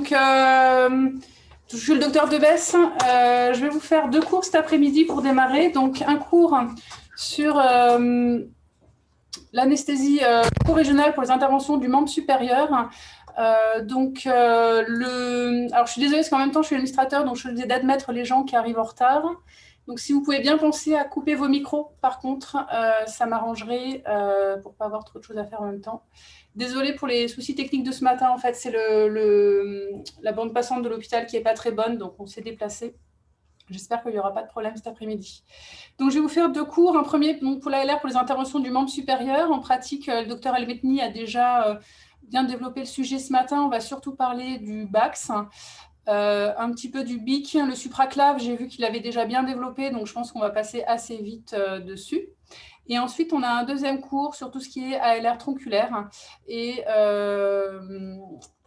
Donc, je suis le docteur Debesse. Je vais vous faire 2 cours cet après-midi pour démarrer. Donc, un cours sur l'anesthésie co-régionale pour les interventions du membre supérieur. Alors, je suis désolée parce qu'en même temps, je suis administrateur, donc je suis obligée d'admettre les gens qui arrivent en retard. Donc, si vous pouvez bien penser à couper vos micros, par contre, ça m'arrangerait pour ne pas avoir trop de choses à faire en même temps. Désolée pour les soucis techniques de ce matin. En fait, c'est la bande passante de l'hôpital qui n'est pas très bonne, donc on s'est déplacé. J'espère qu'il n'y aura pas de problème cet après-midi. Donc, je vais vous faire 2 cours. Un premier donc, pour l'ALR, pour les interventions du membre supérieur. En pratique, le docteur Elmetni a déjà bien développé le sujet ce matin. On va surtout parler du BAX. Un petit peu du BIC, le supraclave, j'ai vu qu'il avait déjà bien développé, donc je pense qu'on va passer assez vite dessus. Et ensuite, on a un deuxième cours sur tout ce qui est ALR tronculaire. Et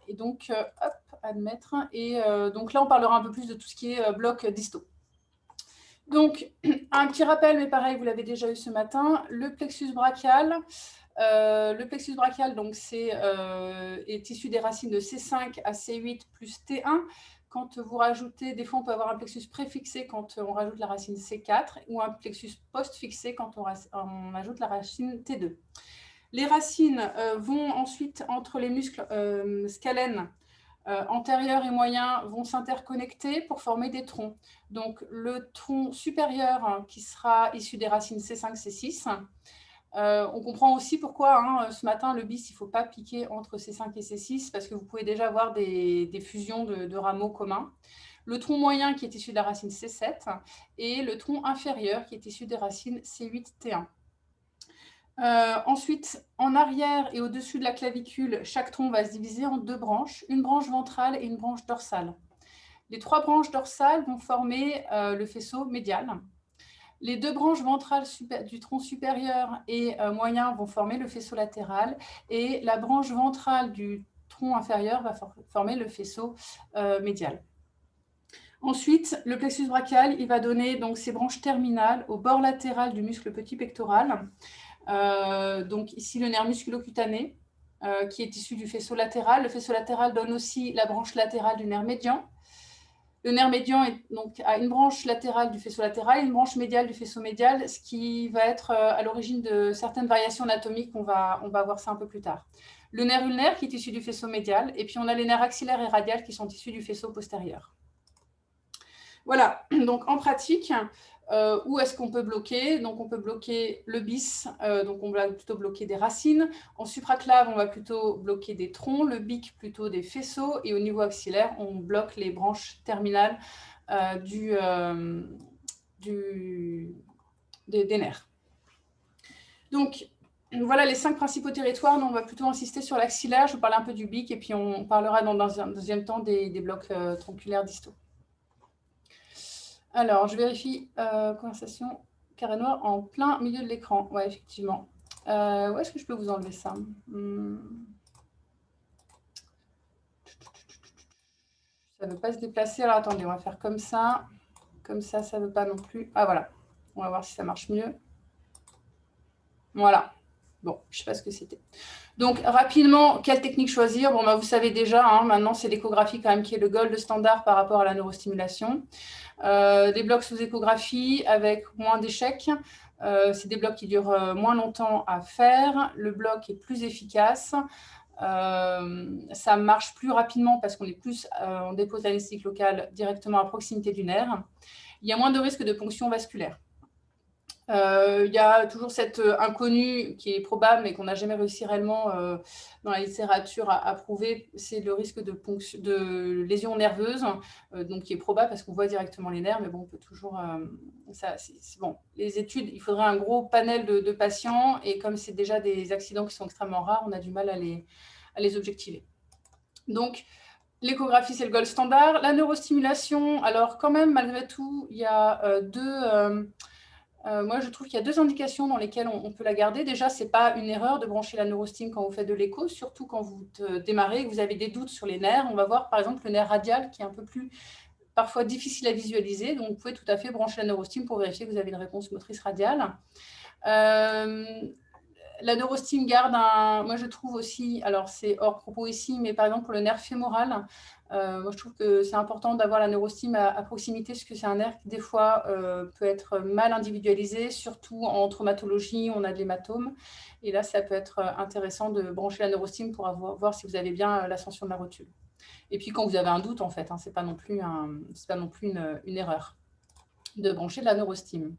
donc, hop, admettre. Et donc là, on parlera un peu plus de tout ce qui est bloc disto. Donc, un petit rappel, mais pareil, vous l'avez déjà eu ce matin, le plexus brachial. Le plexus brachial donc, est issu des racines de C5 à C8 plus T1. Quand vous rajoutez, des fois on peut avoir un plexus préfixé quand on rajoute la racine C4 ou un plexus postfixé quand on ajoute la racine T2. Les racines vont ensuite, entre les muscles scalènes antérieurs et moyens, vont s'interconnecter pour former des troncs. Donc le tronc supérieur qui sera issu des racines C5, C6. On comprend aussi pourquoi ce matin, le bis, il ne faut pas piquer entre C5 et C6 parce que vous pouvez déjà avoir des fusions de rameaux communs. Le tronc moyen qui est issu de la racine C7 et le tronc inférieur qui est issu des racines C8-T1. Ensuite, en arrière et au-dessus de la clavicule, chaque tronc va se diviser en 2 branches, une branche ventrale et une branche dorsale. Les 3 branches dorsales vont former le faisceau médial. Les 2 branches ventrales du tronc supérieur et moyen vont former le faisceau latéral et la branche ventrale du tronc inférieur va former le faisceau médial. Ensuite, le plexus brachial, il va donner donc ses branches terminales au bord latéral du muscle petit pectoral. Donc ici, le nerf musculocutané qui est issu du faisceau latéral. Le faisceau latéral donne aussi la branche latérale du nerf médian. Le nerf médian a une branche latérale du faisceau latéral et une branche médiale du faisceau médial, ce qui va être à l'origine de certaines variations anatomiques. On va voir ça un peu plus tard. Le nerf ulnaire qui est issu du faisceau médial, et puis on a les nerfs axillaires et radiales qui sont issus du faisceau postérieur. Voilà, donc en pratique, où est-ce qu'on peut bloquer? Donc on peut bloquer le bis, donc on va plutôt bloquer des racines. En supraclave, on va plutôt bloquer des troncs, le bic plutôt des faisceaux, et au niveau axillaire, on bloque les branches terminales des nerfs. Donc voilà les 5 principaux territoires. Nous, on va plutôt insister sur l'axillaire. Je vous parle un peu du bic, et puis on parlera dans un deuxième temps des blocs tronculaires distaux. Alors, je vérifie conversation carré noir en plein milieu de l'écran. Ouais, effectivement. Où est-ce que je peux vous enlever ça? Ça ne veut pas se déplacer. Alors, attendez, on va faire comme ça. Comme ça, ça ne veut pas non plus. Ah, voilà. On va voir si ça marche mieux. Voilà. Bon, je ne sais pas ce que c'était. Donc, rapidement, quelle technique choisir? Bon, bah, vous savez déjà, maintenant, c'est l'échographie quand même qui est le gold standard par rapport à la neurostimulation. Des blocs sous échographie avec moins d'échecs. C'est des blocs qui durent moins longtemps à faire. Le bloc est plus efficace. Ça marche plus rapidement parce on dépose l'anesthésique locale directement à proximité du nerf. Il y a moins de risque de ponction vasculaire. Il y a toujours cet inconnu qui est probable mais qu'on n'a jamais réussi réellement dans la littérature à prouver, c'est le risque de lésion nerveuse, donc qui est probable parce qu'on voit directement les nerfs, mais bon, on peut toujours... bon. Les études, il faudrait un gros panel de patients, et comme c'est déjà des accidents qui sont extrêmement rares, on a du mal à les objectiver. Donc, l'échographie, c'est le gold standard. La neurostimulation, alors quand même, malgré tout, il y a moi, je trouve qu'il y a 2 indications dans lesquelles on peut la garder. Déjà, ce n'est pas une erreur de brancher la neurostime quand vous faites de l'écho, surtout quand vous démarrez et que vous avez des doutes sur les nerfs. On va voir, par exemple, le nerf radial qui est un peu plus, parfois, difficile à visualiser. Donc, vous pouvez tout à fait brancher la neurostime pour vérifier que vous avez une réponse motrice radiale. La neurostime garde un... Moi, je trouve aussi, alors c'est hors propos ici, mais par exemple, pour le nerf fémoral, moi, je trouve que c'est important d'avoir la neurostime à proximité, parce que c'est un nerf qui, des fois, peut être mal individualisé, surtout en traumatologie, on a de l'hématome. Et là, ça peut être intéressant de brancher la neurostime pour voir si vous avez bien l'ascension de la rotule. Et puis, quand vous avez un doute, en fait, hein, ce n'est pas non plus, une erreur de brancher de la neurostime.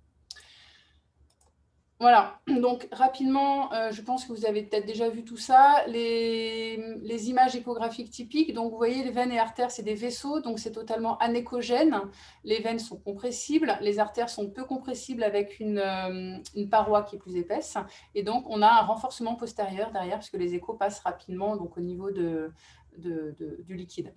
Voilà, donc rapidement, je pense que vous avez peut-être déjà vu tout ça, les images échographiques typiques. Donc, vous voyez, les veines et artères, c'est des vaisseaux, donc c'est totalement anéchogène. Les veines sont compressibles, les artères sont peu compressibles avec une paroi qui est plus épaisse. Et donc, on a un renforcement postérieur derrière, parce que les échos passent rapidement donc, au niveau du liquide.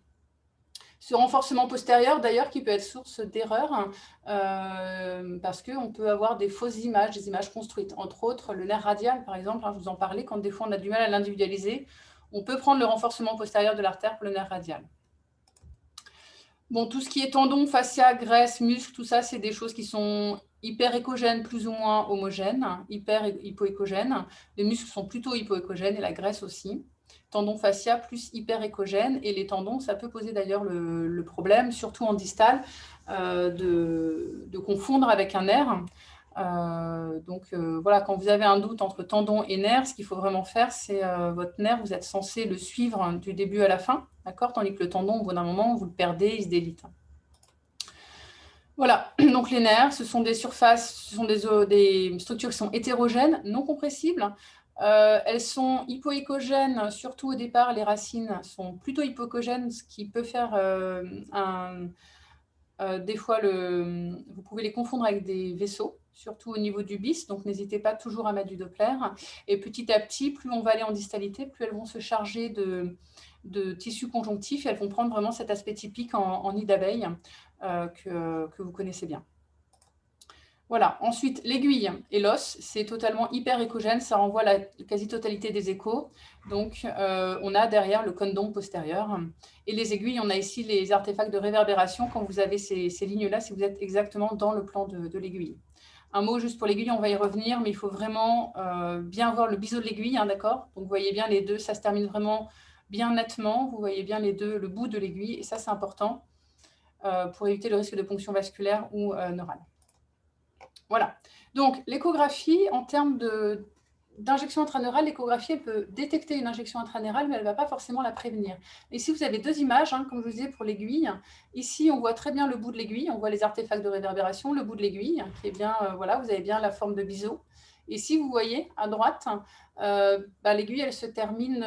Ce renforcement postérieur, d'ailleurs, qui peut être source d'erreurs, parce qu'on peut avoir des fausses images, des images construites. Entre autres, le nerf radial, par exemple, hein, je vous en parlais, quand des fois on a du mal à l'individualiser, on peut prendre le renforcement postérieur de l'artère pour le nerf radial. Bon, tout ce qui est tendon, fascia, graisse, muscle, tout ça, c'est des choses qui sont hyper échogènes, plus ou moins homogènes, hyper hypoéchogènes. Les muscles sont plutôt hypoéchogènes et la graisse aussi. Tendon fascia plus hyper échogène, et les tendons, ça peut poser d'ailleurs le problème, surtout en distal, de confondre avec un nerf. Voilà, quand vous avez un doute entre tendon et nerf, ce qu'il faut vraiment faire, c'est votre nerf, vous êtes censé le suivre du début à la fin, d'accord, tandis que le tendon, au bout d'un moment, vous le perdez, il se délite. Voilà, donc les nerfs, ce sont des surfaces, ce sont des structures qui sont hétérogènes, non compressibles. Elles sont hypoéchogènes, surtout au départ, les racines sont plutôt hypoéchogènes, ce qui peut faire des fois, vous pouvez les confondre avec des vaisseaux, surtout au niveau du bis, donc n'hésitez pas toujours à mettre du Doppler. Et petit à petit, plus on va aller en distalité, plus elles vont se charger de tissus conjonctifs et elles vont prendre vraiment cet aspect typique en nid d'abeille que vous connaissez bien. Voilà. Ensuite, l'aiguille et l'os, c'est totalement hyper échogène, ça renvoie la quasi-totalité des échos. Donc, on a derrière le condom postérieur. Et les aiguilles, on a ici les artefacts de réverbération quand vous avez ces lignes-là, si vous êtes exactement dans le plan de l'aiguille. Un mot juste pour l'aiguille, on va y revenir, mais il faut vraiment bien voir le biseau de l'aiguille, hein, d'accord? Donc, vous voyez bien les deux, ça se termine vraiment bien nettement. Vous voyez bien les deux, le bout de l'aiguille, et ça, c'est important pour éviter le risque de ponction vasculaire ou neurale. Voilà. Donc, l'échographie, en termes d'injection intraneurale, l'échographie, elle peut détecter une injection intraneurale, mais elle ne va pas forcément la prévenir. Ici, vous avez deux images, hein, comme je vous disais, pour l'aiguille. Ici, on voit très bien le bout de l'aiguille, on voit les artefacts de réverbération, le bout de l'aiguille, qui est bien, voilà, vous avez bien la forme de biseau. Et si vous voyez, à droite, l'aiguille, elle se termine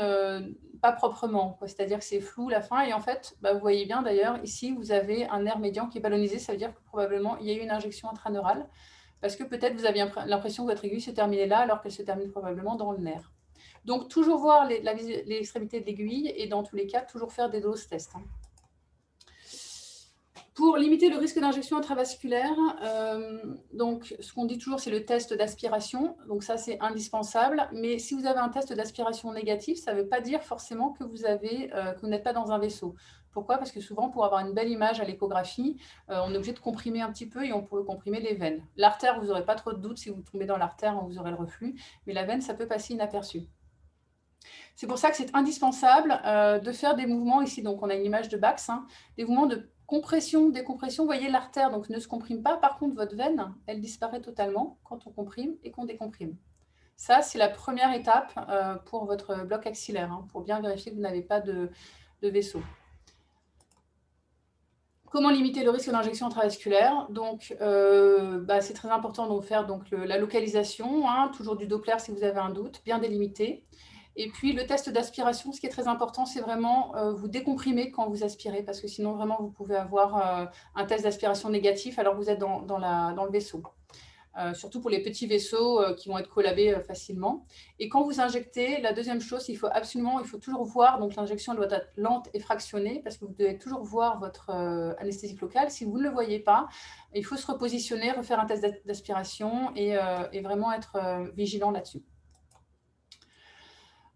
pas proprement, c'est-à-dire que c'est flou la fin, et en fait, vous voyez bien d'ailleurs, ici, vous avez un nerf médian qui est ballonisé, ça veut dire que probablement, il y a eu une injection intraneurale, parce que peut-être vous aviez l'impression que votre aiguille se terminait là, alors qu'elle se termine probablement dans le nerf. Donc, toujours voir l'extrémité de l'aiguille, et dans tous les cas, toujours faire des doses tests. Pour limiter le risque d'injection intravasculaire, donc, ce qu'on dit toujours, c'est le test d'aspiration. Donc, ça, c'est indispensable. Mais si vous avez un test d'aspiration négatif, ça ne veut pas dire forcément que vous n'êtes pas dans un vaisseau. Pourquoi? Parce que souvent, pour avoir une belle image à l'échographie, on est obligé de comprimer un petit peu et on peut comprimer les veines. L'artère, vous n'aurez pas trop de doute. Si vous tombez dans l'artère, vous aurez le reflux. Mais la veine, ça peut passer inaperçu. C'est pour ça que c'est indispensable de faire des mouvements ici. Donc, on a une image de Bax, hein, des mouvements de compression, décompression. Vous voyez, l'artère donc, ne se comprime pas. Par contre, votre veine, elle disparaît totalement quand on comprime et qu'on décomprime. Ça, c'est la première étape pour votre bloc axillaire, hein, pour bien vérifier que vous n'avez pas de vaisseau. Comment limiter le risque d'injection intravasculaire? Donc, c'est très important de faire la localisation, hein, toujours du Doppler si vous avez un doute, bien délimité. Et puis, le test d'aspiration, ce qui est très important, c'est vraiment vous décomprimer quand vous aspirez, parce que sinon, vraiment, vous pouvez avoir un test d'aspiration négatif alors que vous êtes dans le vaisseau. Surtout pour les petits vaisseaux qui vont être collabés facilement. Et quand vous injectez, la deuxième chose, il faut toujours voir, donc l'injection doit être lente et fractionnée, parce que vous devez toujours voir votre anesthésique locale. Si vous ne le voyez pas, il faut se repositionner, refaire un test d'aspiration et vraiment être vigilant là-dessus.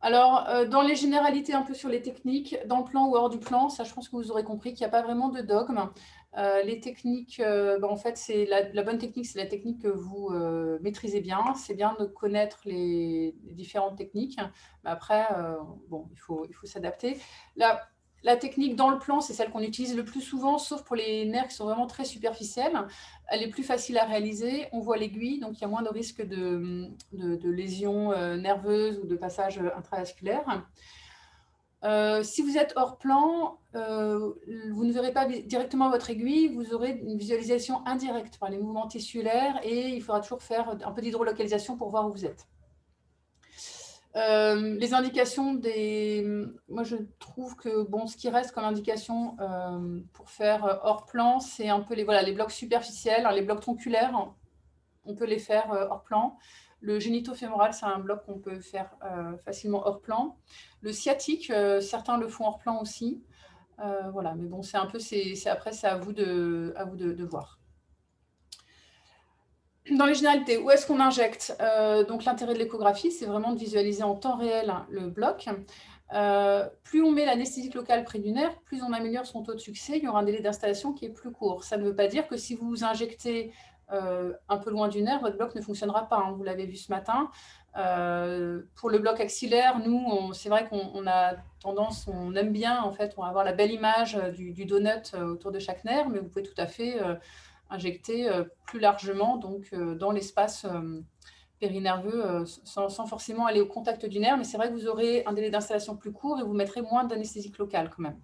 Alors, dans les généralités un peu sur les techniques, dans le plan ou hors du plan, ça je pense que vous aurez compris qu'il n'y a pas vraiment de dogme. Les techniques, en fait, c'est la bonne technique, c'est la technique que vous maîtrisez bien. C'est bien de connaître les différentes techniques. Mais après, bon, il faut s'adapter. La technique dans le plan, c'est celle qu'on utilise le plus souvent, sauf pour les nerfs qui sont vraiment très superficiels. Elle est plus facile à réaliser. On voit l'aiguille, donc il y a moins de risque de lésions nerveuses ou de passage intravasculaire. Si vous êtes hors plan, vous ne verrez pas directement votre aiguille, vous aurez une visualisation indirecte par les mouvements tissulaires et il faudra toujours faire un peu d'hydrolocalisation pour voir où vous êtes. Les indications moi je trouve que bon, ce qui reste comme indication pour faire hors plan, c'est un peu les blocs superficiels. Alors, les blocs tronculaires, on peut les faire hors plan. Le génitofémoral, c'est un bloc qu'on peut faire facilement hors plan. Le sciatique, certains le font hors plan aussi. Voilà, mais bon, après, c'est à vous de voir. Dans les généralités, où est-ce qu'on injecte? Donc, l'intérêt de l'échographie, c'est vraiment de visualiser en temps réel le bloc. Plus on met l'anesthésique locale près du nerf, plus on améliore son taux de succès. Il y aura un délai d'installation qui est plus court. Ça ne veut pas dire que si vous injectez un peu loin du nerf, votre bloc ne fonctionnera pas. Hein. Vous l'avez vu ce matin. Pour le bloc axillaire, nous, c'est vrai qu'on a tendance, on aime bien, en fait, on va avoir la belle image du donut autour de chaque nerf, mais vous pouvez tout à fait injecter plus largement donc, dans l'espace périnerveux sans forcément aller au contact du nerf, mais c'est vrai que vous aurez un délai d'installation plus court et vous mettrez moins d'anesthésique locale quand même.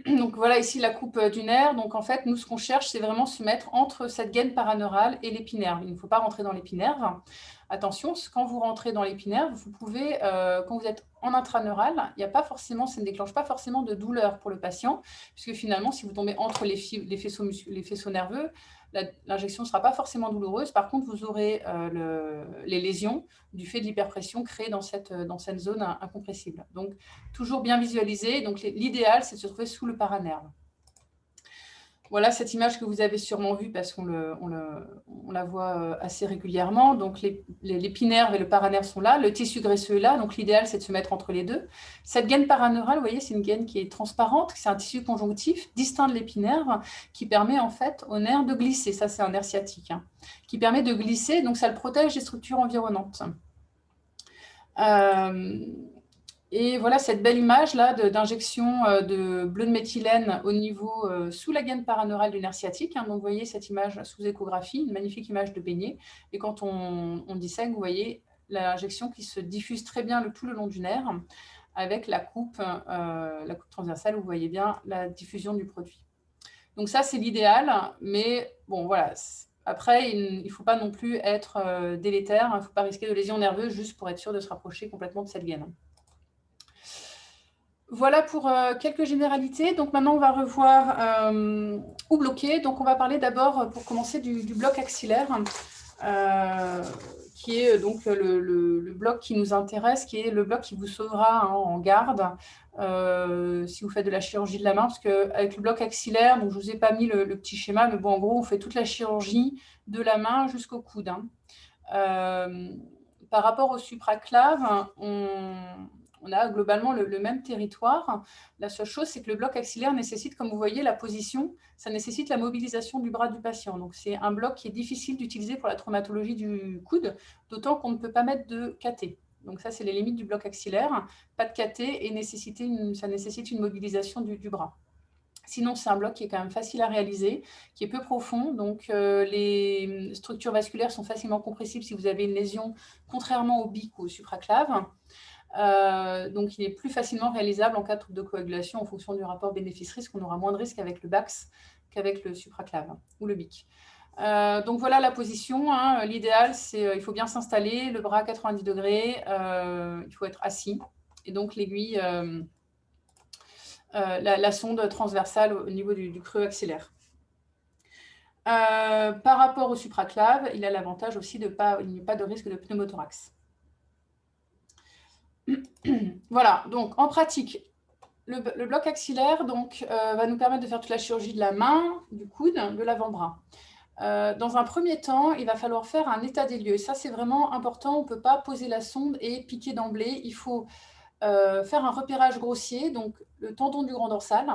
Donc voilà ici la coupe du nerf. Donc en fait, nous, ce qu'on cherche, c'est vraiment se mettre entre cette gaine paraneurale et l'épinerve. Il ne faut pas rentrer dans l'épinerve. Attention, quand vous rentrez dans l'épinerve, vous pouvez, quand vous êtes en intraneural, il n'y a pas forcément, ça ne déclenche pas forcément de douleur pour le patient, puisque finalement, si vous tombez entre les faisceaux nerveux, l'injection ne sera pas forcément douloureuse. Par contre, vous aurez les lésions du fait de l'hyperpression créée dans cette zone incompressible. Donc, toujours bien visualiser. Donc, l'idéal, c'est de se trouver sous le paranerve. Voilà cette image que vous avez sûrement vue parce qu'on la voit assez régulièrement. Donc, l'épinerve et le paranerve sont là. Le tissu graisseux est là. Donc, l'idéal, c'est de se mettre entre les deux. Cette gaine paraneurale, vous voyez, c'est une gaine qui est transparente. C'est un tissu conjonctif distinct de l'épinerve qui permet en fait au nerf de glisser. Ça, c'est un nerf sciatique qui permet de glisser. Donc, ça le protège des structures environnantes. Et voilà cette belle image là d'injection de bleu de méthylène au niveau sous la gaine paraneurale du nerf sciatique. Donc, vous voyez cette image sous échographie, une magnifique image de beignet. Et quand on dissèque, vous voyez l'injection qui se diffuse très bien tout le long du nerf avec la coupe transversale où vous voyez bien la diffusion du produit. Donc ça, c'est l'idéal. Mais bon, voilà. Après, il ne faut pas non plus être délétère. Il ne faut pas risquer de lésions nerveuses juste pour être sûr de se rapprocher complètement de cette gaine. Voilà pour quelques généralités. Donc maintenant, on va revoir où bloquer. Donc on va parler d'abord, pour commencer, du bloc axillaire, qui est donc le bloc qui nous intéresse, qui est le bloc qui vous sauvera en garde si vous faites de la chirurgie de la main. Parce qu'avec le bloc axillaire, donc je ne vous ai pas mis le petit schéma, mais bon, en gros, on fait toute la chirurgie de la main jusqu'au coude. Par rapport au supraclave, on a globalement le même territoire. La seule chose, c'est que le bloc axillaire nécessite, comme vous voyez, la position, ça nécessite la mobilisation du bras du patient. Donc, c'est un bloc qui est difficile d'utiliser pour la traumatologie du coude, d'autant qu'on ne peut pas mettre de cathé. Donc, ça, c'est les limites du bloc axillaire. Pas de cathé et ça nécessite une mobilisation du bras. Sinon, c'est un bloc qui est quand même facile à réaliser, qui est peu profond. Donc, les structures vasculaires sont facilement compressibles si vous avez une lésion, contrairement au bic ou au supraclave. Donc, il est plus facilement réalisable en cas de trouble de coagulation en fonction du rapport bénéfice-risque. On aura moins de risques avec le BAX qu'avec le supraclave ou le BIC. Donc, voilà la position. L'idéal, c'est il faut bien s'installer, le bras à 90 degrés, il faut être assis. Et donc, l'aiguille, la sonde transversale au niveau du creux axillaire. Par rapport au supraclave, il a l'avantage aussi il n'y a pas de risque de pneumothorax. Voilà, donc en pratique, le bloc axillaire donc, va nous permettre de faire toute la chirurgie de la main, du coude, de l'avant-bras. Dans un premier temps, il va falloir faire un état des lieux. Ça, c'est vraiment important. On ne peut pas poser la sonde et piquer d'emblée. Il faut faire un repérage grossier, donc le tendon du grand dorsal.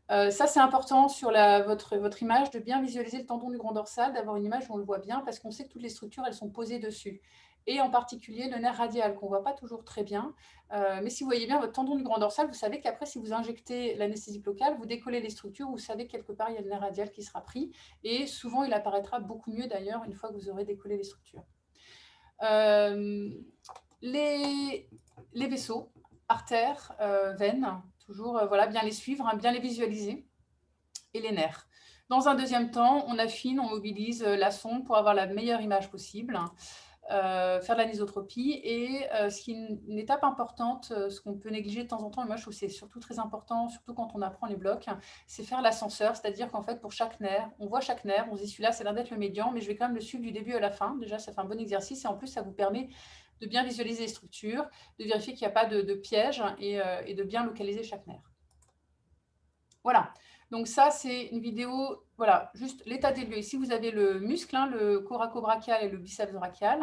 Ça, c'est important sur votre image, de bien visualiser le tendon du grand dorsal, d'avoir une image où on le voit bien, parce qu'on sait que toutes les structures, elles sont posées dessus. Et en particulier, le nerf radial, qu'on ne voit pas toujours très bien. Mais si vous voyez bien votre tendon du grand dorsal, vous savez qu'après, si vous injectez l'anesthésie locale, vous décollez les structures, vous savez que quelque part, il y a le nerf radial qui sera pris. Et souvent, il apparaîtra beaucoup mieux, d'ailleurs, une fois que vous aurez décollé les structures. Les vaisseaux, artères, veines, toujours voilà, bien les suivre, hein, bien les visualiser, et les nerfs. Dans un deuxième temps, on affine, on mobilise la sonde pour avoir la meilleure image possible, faire de l'anisotropie, et ce qui est une étape importante, ce qu'on peut négliger de temps en temps, et moi je trouve que c'est surtout très important, surtout quand on apprend les blocs, c'est faire l'ascenseur, c'est-à-dire qu'en fait pour chaque nerf, on voit chaque nerf, on se dit celui-là c'est l'air d'être le médian, mais je vais quand même le suivre du début à la fin. Déjà ça fait un bon exercice, et en plus ça vous permet de bien visualiser les structures, de vérifier qu'il n'y a pas de piège, et de bien localiser chaque nerf. Voilà, donc ça c'est une vidéo, voilà, juste l'état des lieux. Ici vous avez le muscle, hein, le coracobrachial et le biceps brachial.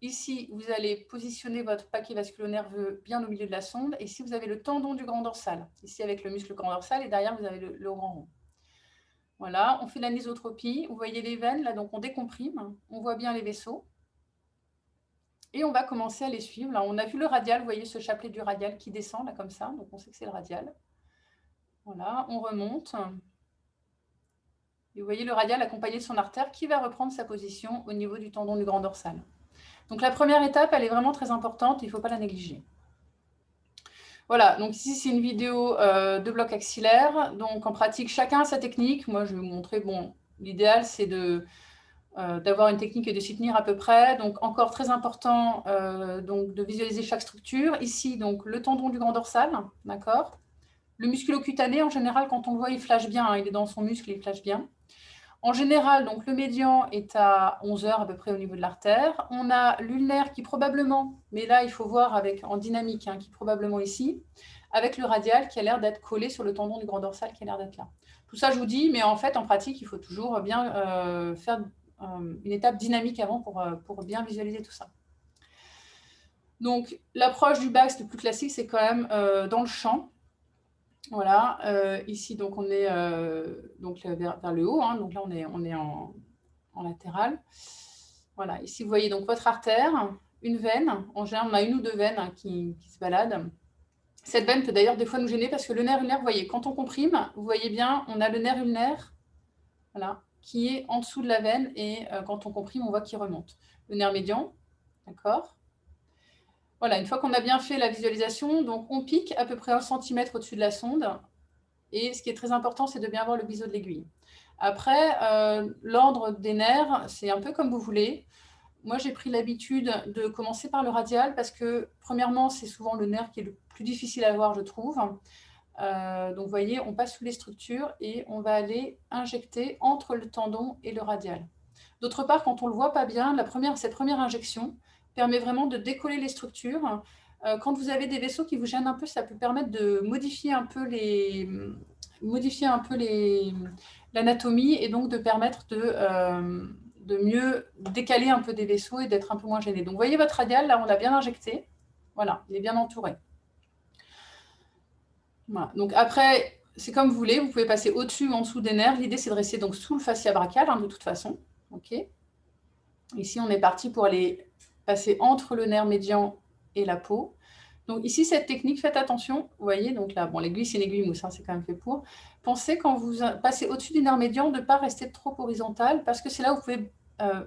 Ici vous allez positionner votre paquet vasculo-nerveux bien au milieu de la sonde. Et ici vous avez le tendon du grand dorsal, ici avec le muscle grand dorsal, et derrière vous avez le grand rond. Voilà, on fait l'anisotropie, vous voyez les veines, là donc on décomprime, on voit bien les vaisseaux. Et on va commencer à les suivre. Là, on a vu le radial, vous voyez ce chapelet du radial qui descend là comme ça, donc on sait que c'est le radial. Voilà, on remonte. Et vous voyez le radial accompagné de son artère qui va reprendre sa position au niveau du tendon du grand dorsal. Donc la première étape, elle est vraiment très importante, il ne faut pas la négliger. Voilà, donc ici c'est une vidéo de bloc axillaire. Donc en pratique, chacun a sa technique. Moi je vais vous montrer, bon, l'idéal c'est d'avoir une technique et de s'y tenir à peu près. Donc encore très important donc, de visualiser chaque structure. Ici, donc le tendon du grand dorsal, d'accord. Le musculocutané, en général, quand on le voit, il flash bien, hein, il est dans son muscle, il flash bien. En général, donc, le médian est à 11 heures à peu près au niveau de l'artère. On a l'ulnaire qui probablement, mais là il faut voir avec, en dynamique, hein, qui est probablement ici, avec le radial qui a l'air d'être collé sur le tendon du grand dorsal qui a l'air d'être là. Tout ça je vous dis, mais en fait en pratique il faut toujours bien faire une étape dynamique avant pour bien visualiser tout ça. Donc l'approche du BAX le plus classique, c'est quand même dans le champ. Voilà, ici donc on est donc vers le haut, hein, donc là on est en latéral. Voilà, ici vous voyez donc votre artère, une veine, en général on a une ou deux veines hein, qui se baladent. Cette veine peut d'ailleurs des fois nous gêner parce que le nerf ulnaire, vous voyez, quand on comprime, vous voyez bien, on a le nerf ulnaire, voilà, qui est en dessous de la veine, et quand on comprime, on voit qu'il remonte. Le nerf médian, d'accord. Voilà, une fois qu'on a bien fait la visualisation, donc on pique à peu près 1 cm au-dessus de la sonde. Et ce qui est très important, c'est de bien voir le biseau de l'aiguille. Après, l'ordre des nerfs, c'est un peu comme vous voulez. Moi, j'ai pris l'habitude de commencer par le radial parce que, premièrement, c'est souvent le nerf qui est le plus difficile à voir, je trouve. Donc, vous voyez, on passe sous les structures et on va aller injecter entre le tendon et le radial. D'autre part, quand on ne le voit pas bien, cette première injection permet vraiment de décoller les structures. Quand vous avez des vaisseaux qui vous gênent un peu, ça peut permettre de modifier un peu l'anatomie, et donc de permettre de mieux décaler un peu des vaisseaux et d'être un peu moins gêné. Donc, vous voyez votre radial, là, on l'a bien injecté. Voilà, il est bien entouré. Voilà. Donc après, c'est comme vous voulez, vous pouvez passer au-dessus ou en dessous des nerfs. L'idée, c'est de rester donc sous le fascia brachial, hein, de toute façon. Ok. Ici, on est parti pour aller passer entre le nerf médian et la peau. Donc ici, cette technique, faites attention. Vous voyez, donc là, bon, l'aiguille, c'est une aiguille mousse, hein, c'est quand même fait pour. Pensez, quand vous passez au-dessus du nerf médian, de ne pas rester trop horizontal, parce que c'est là où vous pouvez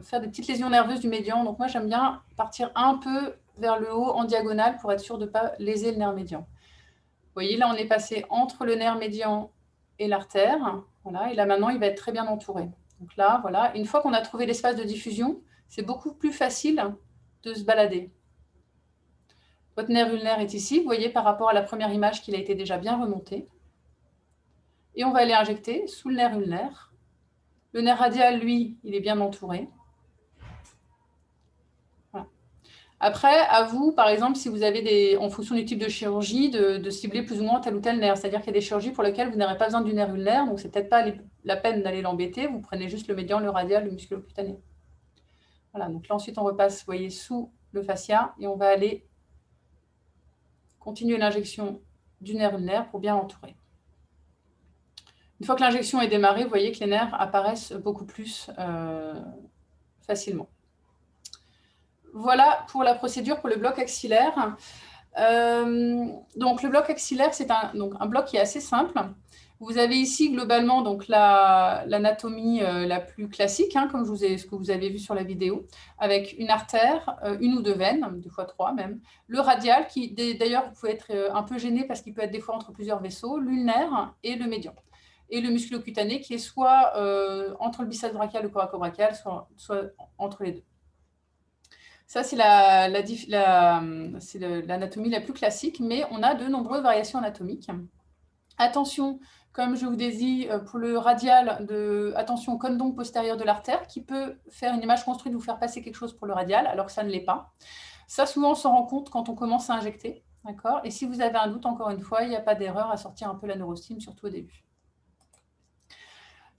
faire des petites lésions nerveuses du médian. Donc moi, j'aime bien partir un peu vers le haut, en diagonale, pour être sûr de ne pas léser le nerf médian. Vous voyez, là, on est passé entre le nerf médian et l'artère. Voilà, et là, maintenant, il va être très bien entouré. Donc là, voilà, une fois qu'on a trouvé l'espace de diffusion, c'est beaucoup plus facile de se balader. Votre nerf ulnaire est ici, vous voyez, par rapport à la première image qu'il a été déjà bien remonté. Et on va aller injecter sous le nerf ulnaire. Le nerf radial, lui, il est bien entouré. Voilà. Après, à vous, par exemple, si vous avez en fonction du type de chirurgie, de cibler plus ou moins tel ou tel nerf. C'est-à-dire qu'il y a des chirurgies pour lesquelles vous n'aurez pas besoin du nerf ulnaire, donc c'est peut-être pas la peine d'aller l'embêter. Vous prenez juste le médian, le radial, le musculocutané. Voilà, donc là ensuite on repasse, vous voyez, sous le fascia et on va aller continuer l'injection du nerf ulnaire pour bien l'entourer. Une fois que l'injection est démarrée, vous voyez que les nerfs apparaissent beaucoup plus facilement. Voilà pour la procédure pour le bloc axillaire. Donc le bloc axillaire, c'est un bloc qui est assez simple. Vous avez ici globalement donc l'anatomie la plus classique, hein, comme ce que vous avez vu sur la vidéo, avec une artère, une ou deux veines, deux fois trois même, le radial, qui d'ailleurs vous pouvez être un peu gêné parce qu'il peut être des fois entre plusieurs vaisseaux, l'ulnaire et le médian. Et le musculocutané qui est soit entre le biceps brachial et le coracobrachial, soit entre les deux. Ça, c'est l'anatomie la plus classique, mais on a de nombreuses variations anatomiques. Attention, comme je vous ai dit, pour le radial, attention au condom postérieur de l'artère, qui peut faire une image construite, vous faire passer quelque chose pour le radial, alors que ça ne l'est pas. Ça, souvent, on s'en rend compte quand on commence à injecter. D'accord ? Et si vous avez un doute, encore une fois, il n'y a pas d'erreur à sortir un peu la neurostime, surtout au début.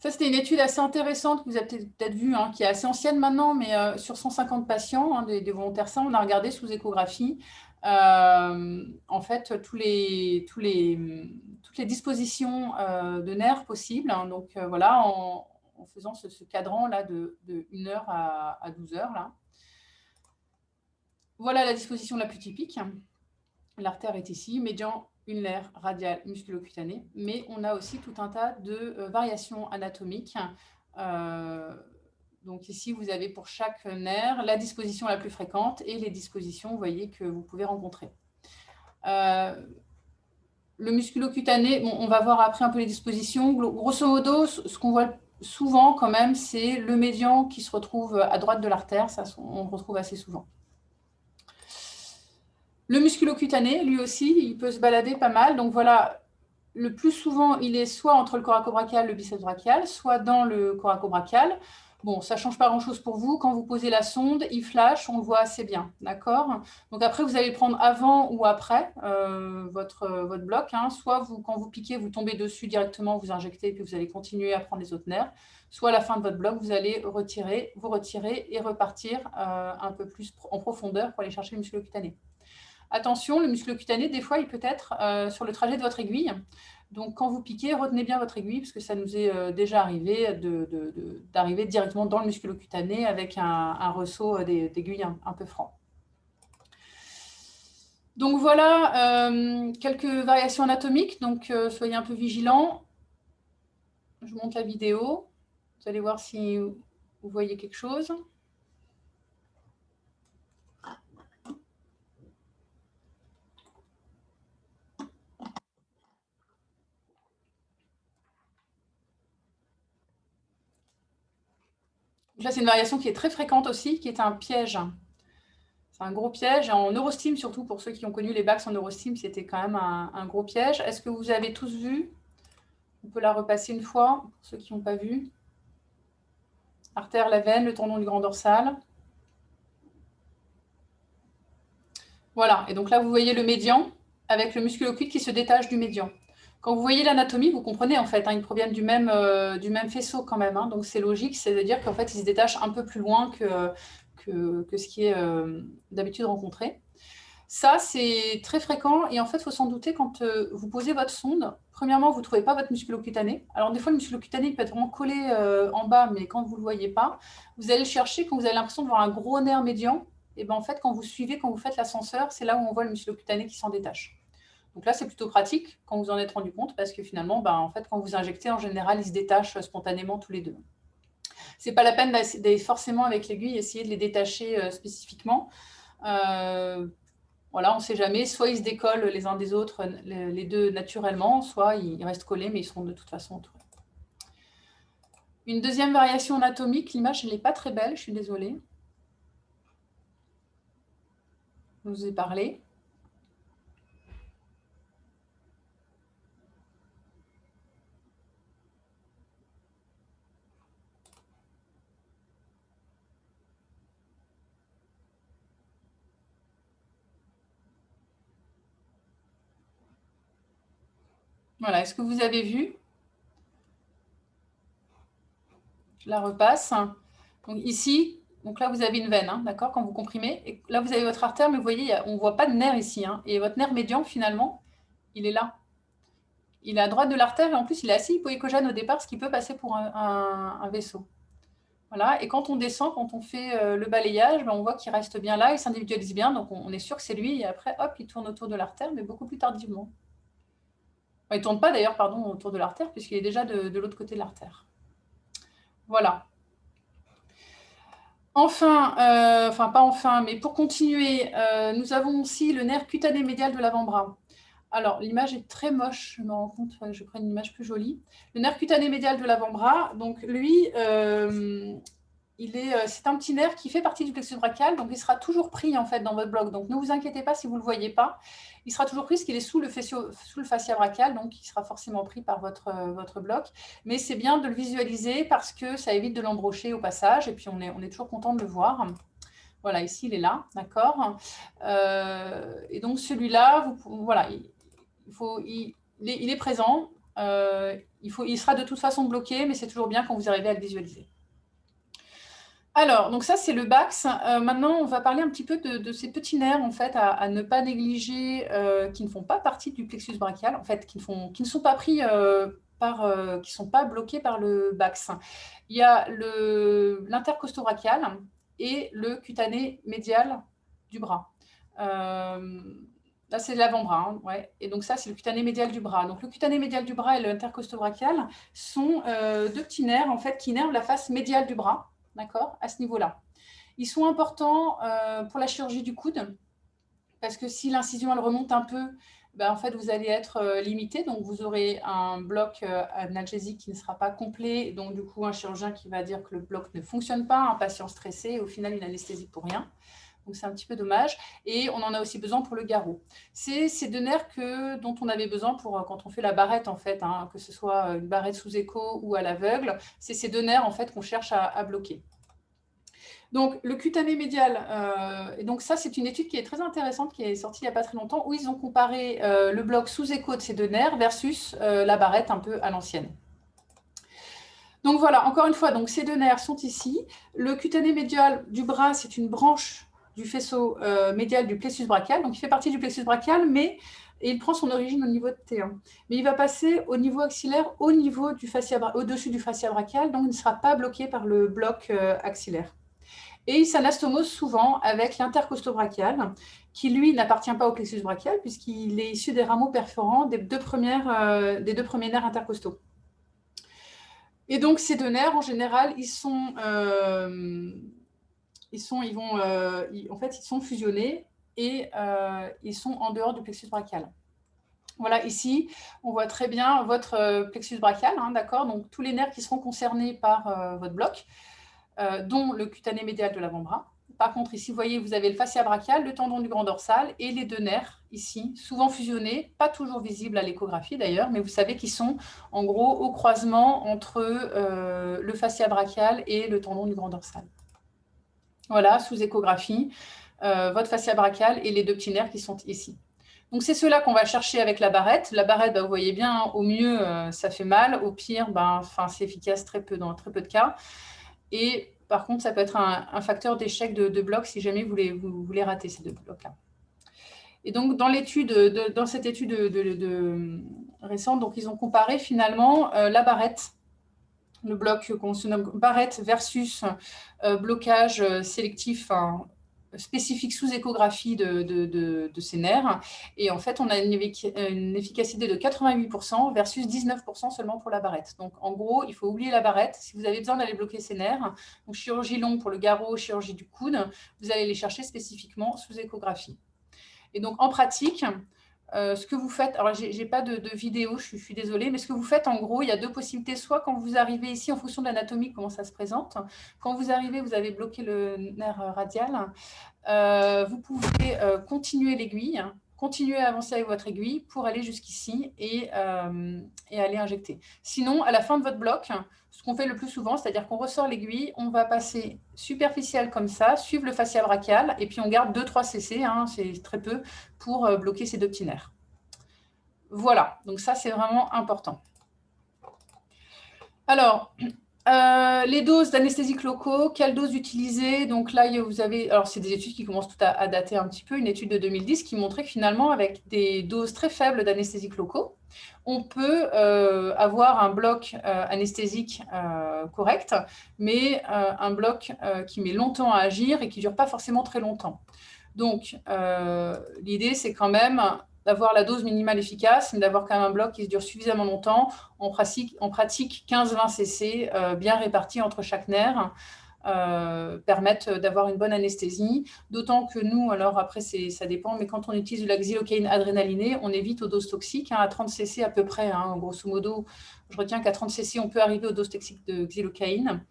Ça, c'était une étude assez intéressante que vous avez peut-être vue, hein, qui est assez ancienne maintenant, mais sur 150 patients, hein, des volontaires sains, on a regardé sous échographie, en fait, toutes les dispositions de nerfs possibles. Hein, donc, voilà, en faisant ce cadran-là de 1 heure à 12 heures. Là. Voilà la disposition la plus typique. L'artère est ici, médian, ulnaire, radial, musculocutané, mais on a aussi tout un tas de variations anatomiques. Donc ici, vous avez pour chaque nerf la disposition la plus fréquente et les dispositions, vous voyez, que vous pouvez rencontrer. Le musculocutané, bon, on va voir après un peu les dispositions. Grosso modo, ce qu'on voit souvent quand même, c'est le médian qui se retrouve à droite de l'artère, ça on le retrouve assez souvent. Le musculocutané, lui aussi, il peut se balader pas mal. Donc voilà, le plus souvent, il est soit entre le coracobrachial et le biceps brachial, soit dans le coracobrachial. Bon, ça ne change pas grand-chose pour vous. Quand vous posez la sonde, il flash, on le voit assez bien. D'accord ? Donc après, vous allez le prendre avant ou après votre bloc. Hein. Soit quand vous piquez, vous tombez dessus directement, vous injectez, et puis vous allez continuer à prendre les autres nerfs. Soit à la fin de votre bloc, vous allez vous retirer et repartir un peu plus en profondeur pour aller chercher le musculocutané. Attention, le musculocutané, des fois, il peut être sur le trajet de votre aiguille. Donc, quand vous piquez, retenez bien votre aiguille, parce que ça nous est déjà arrivé d'arriver directement dans le musculocutané avec un ressaut d'aiguille un peu franc. Donc, voilà quelques variations anatomiques. Donc, soyez un peu vigilants. Je vous montre la vidéo. Vous allez voir si vous voyez quelque chose. Là, c'est une variation qui est très fréquente aussi, qui est un piège. C'est un gros piège. En neurostime, surtout pour ceux qui ont connu les bacs en neurostime, c'était quand même un gros piège. Est-ce que vous avez tous vu? On peut la repasser une fois, pour ceux qui n'ont pas vu. Artère, la veine, le tendon du grand dorsal. Voilà, et donc là, vous voyez le médian avec le musculocuite qui se détache du médian. Quand vous voyez l'anatomie, vous comprenez en fait, hein, ils proviennent du même faisceau quand même. Hein, donc c'est logique, c'est-à-dire qu'en fait, ils se détachent un peu plus loin que ce qui est d'habitude rencontré. Ça, c'est très fréquent et en fait, il faut s'en douter quand vous posez votre sonde. Premièrement, vous ne trouvez pas votre musculocutané. Alors, des fois, le musculocutané il peut être vraiment collé en bas, mais quand vous ne le voyez pas, vous allez le chercher quand vous avez l'impression de voir un gros nerf médian. Et bien, en fait, quand vous suivez, quand vous faites l'ascenseur, c'est là où on voit le musculocutané qui s'en détache. Donc là, c'est plutôt pratique quand vous en êtes rendu compte parce que finalement, en fait, quand vous injectez, en général, ils se détachent spontanément tous les deux. Ce n'est pas la peine d'aller forcément avec l'aiguille essayer de les détacher spécifiquement. Voilà, on ne sait jamais. Soit ils se décollent les uns des autres, les deux naturellement, soit ils restent collés, mais ils seront de toute façon entourés. Une deuxième variation anatomique, l'image n'est pas très belle, je suis désolée. Je vous ai parlé. Voilà, est-ce que vous avez vu? Je la repasse. Donc ici, donc là, vous avez une veine, hein, d'accord, quand vous comprimez. Et là, vous avez votre artère, mais vous voyez, on ne voit pas de nerf ici. Hein, et votre nerf médian, finalement, il est là. Il est à droite de l'artère et en plus, il est assez hypoécogène au départ, ce qui peut passer pour un vaisseau. Voilà. Et quand on descend, quand on fait le balayage, ben, on voit qu'il reste bien là, il s'individualise bien, donc on est sûr que c'est lui. Et après, hop, il tourne autour de l'artère, mais beaucoup plus tardivement. Enfin, il ne tourne pas d'ailleurs, pardon, autour de l'artère, puisqu'il est déjà de l'autre côté de l'artère. Voilà. Enfin, enfin pas enfin, mais pour continuer, nous avons aussi le nerf cutané médial de l'avant-bras. Alors, l'image est très moche, je me rends compte, je prends une image plus jolie. Le nerf cutané médial de l'avant-bras, donc lui, c'est un petit nerf qui fait partie du plexus brachial, donc il sera toujours pris en fait dans votre bloc. Donc ne vous inquiétez pas si vous ne le voyez pas, il sera toujours pris parce qu'il est sous le fascia brachial, donc il sera forcément pris par votre bloc. Mais c'est bien de le visualiser parce que ça évite de l'embrocher au passage, et puis on est toujours content de le voir. Voilà, ici il est là, d'accord. Et donc celui-là, voilà, il est présent. Il sera de toute façon bloqué, mais c'est toujours bien quand vous arrivez à le visualiser. Alors, donc ça, c'est le Bax. Maintenant, on va parler un petit peu de ces petits nerfs, en fait, à ne pas négliger, qui ne font pas partie du plexus brachial, en fait, qui ne sont pas pris qui ne sont pas bloqués par le Bax. Il y a l'intercostobrachial et le cutané médial du bras. Là, c'est l'avant-bras, hein, ouais. Et donc ça, c'est le cutané médial du bras. Donc le cutané médial du bras et l'intercostobrachial sont deux petits nerfs, en fait, qui nervent la face médiale du bras. D'accord, à ce niveau-là. Ils sont importants pour la chirurgie du coude, parce que si l'incision elle remonte un peu, ben, en fait, vous allez être limité, donc vous aurez un bloc analgésique qui ne sera pas complet, donc du coup, un chirurgien qui va dire que le bloc ne fonctionne pas, un patient stressé, et au final, une anesthésie pour rien. Donc, c'est un petit peu dommage. Et on en a aussi besoin pour le garrot. C'est ces deux nerfs dont on avait besoin pour quand on fait la barrette, en fait, hein, que ce soit une barrette sous écho ou à l'aveugle. C'est ces deux nerfs, en fait, qu'on cherche à bloquer. Donc, le cutané médial, et donc ça, c'est une étude qui est très intéressante, qui est sortie il n'y a pas très longtemps, où ils ont comparé le bloc sous écho de ces deux nerfs versus la barrette un peu à l'ancienne. Donc voilà, encore une fois, donc ces deux nerfs sont ici. Le cutané médial du bras, c'est une branche du faisceau médial du plexus brachial. Donc il fait partie du plexus brachial, mais il prend son origine au niveau de T1. Mais il va passer au niveau axillaire, au-dessus du fascia brachial, donc il ne sera pas bloqué par le bloc axillaire. Et il s'anastomose souvent avec l'intercostobrachial, qui lui n'appartient pas au plexus brachial, puisqu'il est issu des rameaux perforants des deux premiers nerfs intercostaux. Et donc, ces deux nerfs, en général, ils sont fusionnés et ils sont en dehors du plexus brachial. Voilà, ici, on voit très bien votre plexus brachial, hein, d'accord? Donc, tous les nerfs qui seront concernés par votre bloc, dont le cutané médial de l'avant-bras. Par contre, ici, vous voyez, vous avez le fascia brachial, le tendon du grand dorsal et les deux nerfs, ici, souvent fusionnés, pas toujours visibles à l'échographie d'ailleurs, mais vous savez qu'ils sont en gros au croisement entre le fascia brachial et le tendon du grand dorsal. Voilà, sous échographie, votre fascia brachial et les deux petits nerfs qui sont ici. Donc, c'est ceux-là qu'on va chercher avec la barrette. La barrette, vous voyez bien, au mieux, ça fait mal. Au pire, c'est efficace dans très peu de cas. Et par contre, ça peut être un facteur d'échec de bloc si jamais vous voulez rater ces deux blocs-là. Et donc, dans cette étude récente, donc, ils ont comparé finalement la barrette, le bloc qu'on se nomme barrette versus blocage sélectif spécifique sous échographie de ces nerfs. Et en fait, on a une efficacité de 88% versus 19% seulement pour la barrette. Donc, en gros, il faut oublier la barrette. Si vous avez besoin d'aller bloquer ces nerfs, donc chirurgie longue pour le garrot, chirurgie du coude, vous allez les chercher spécifiquement sous échographie. Et donc, en pratique, ce que vous faites, alors je n'ai pas de vidéo, je suis désolée, mais ce que vous faites, en gros, il y a deux possibilités. Soit quand vous arrivez ici, en fonction de l'anatomie, comment ça se présente, quand vous arrivez, vous avez bloqué le nerf radial, vous pouvez continuer l'aiguille, continuer à avancer avec votre aiguille pour aller jusqu'ici et aller injecter. Sinon, à la fin de votre bloc, ce qu'on fait le plus souvent, c'est-à-dire qu'on ressort l'aiguille, on va passer superficiel comme ça, suivre le fascia brachial, et puis on garde 2-3 cc, hein, c'est très peu, pour bloquer ces deux petits nerfs. Voilà, donc ça, c'est vraiment important. Alors, les doses d'anesthésiques locaux, quelle dose utiliser? Donc là, vous avez, alors c'est des études qui commencent tout à dater un petit peu, une étude de 2010 qui montrait que finalement, avec des doses très faibles d'anesthésiques locaux, on peut avoir un bloc anesthésique correct, mais un bloc qui met longtemps à agir et qui ne dure pas forcément très longtemps. Donc, l'idée, c'est quand même d'avoir la dose minimale efficace, mais d'avoir quand même un bloc qui se dure suffisamment longtemps. On pratique 15-20 cc bien répartis entre chaque nerf, permettent d'avoir une bonne anesthésie. D'autant que nous, alors après, ça dépend, mais quand on utilise de la xylocaïne adrénalinée, on évite aux doses toxiques, à 30 cc à peu près. Grosso modo, je retiens qu'à 30 cc, on peut arriver aux doses toxiques de xylocaïne.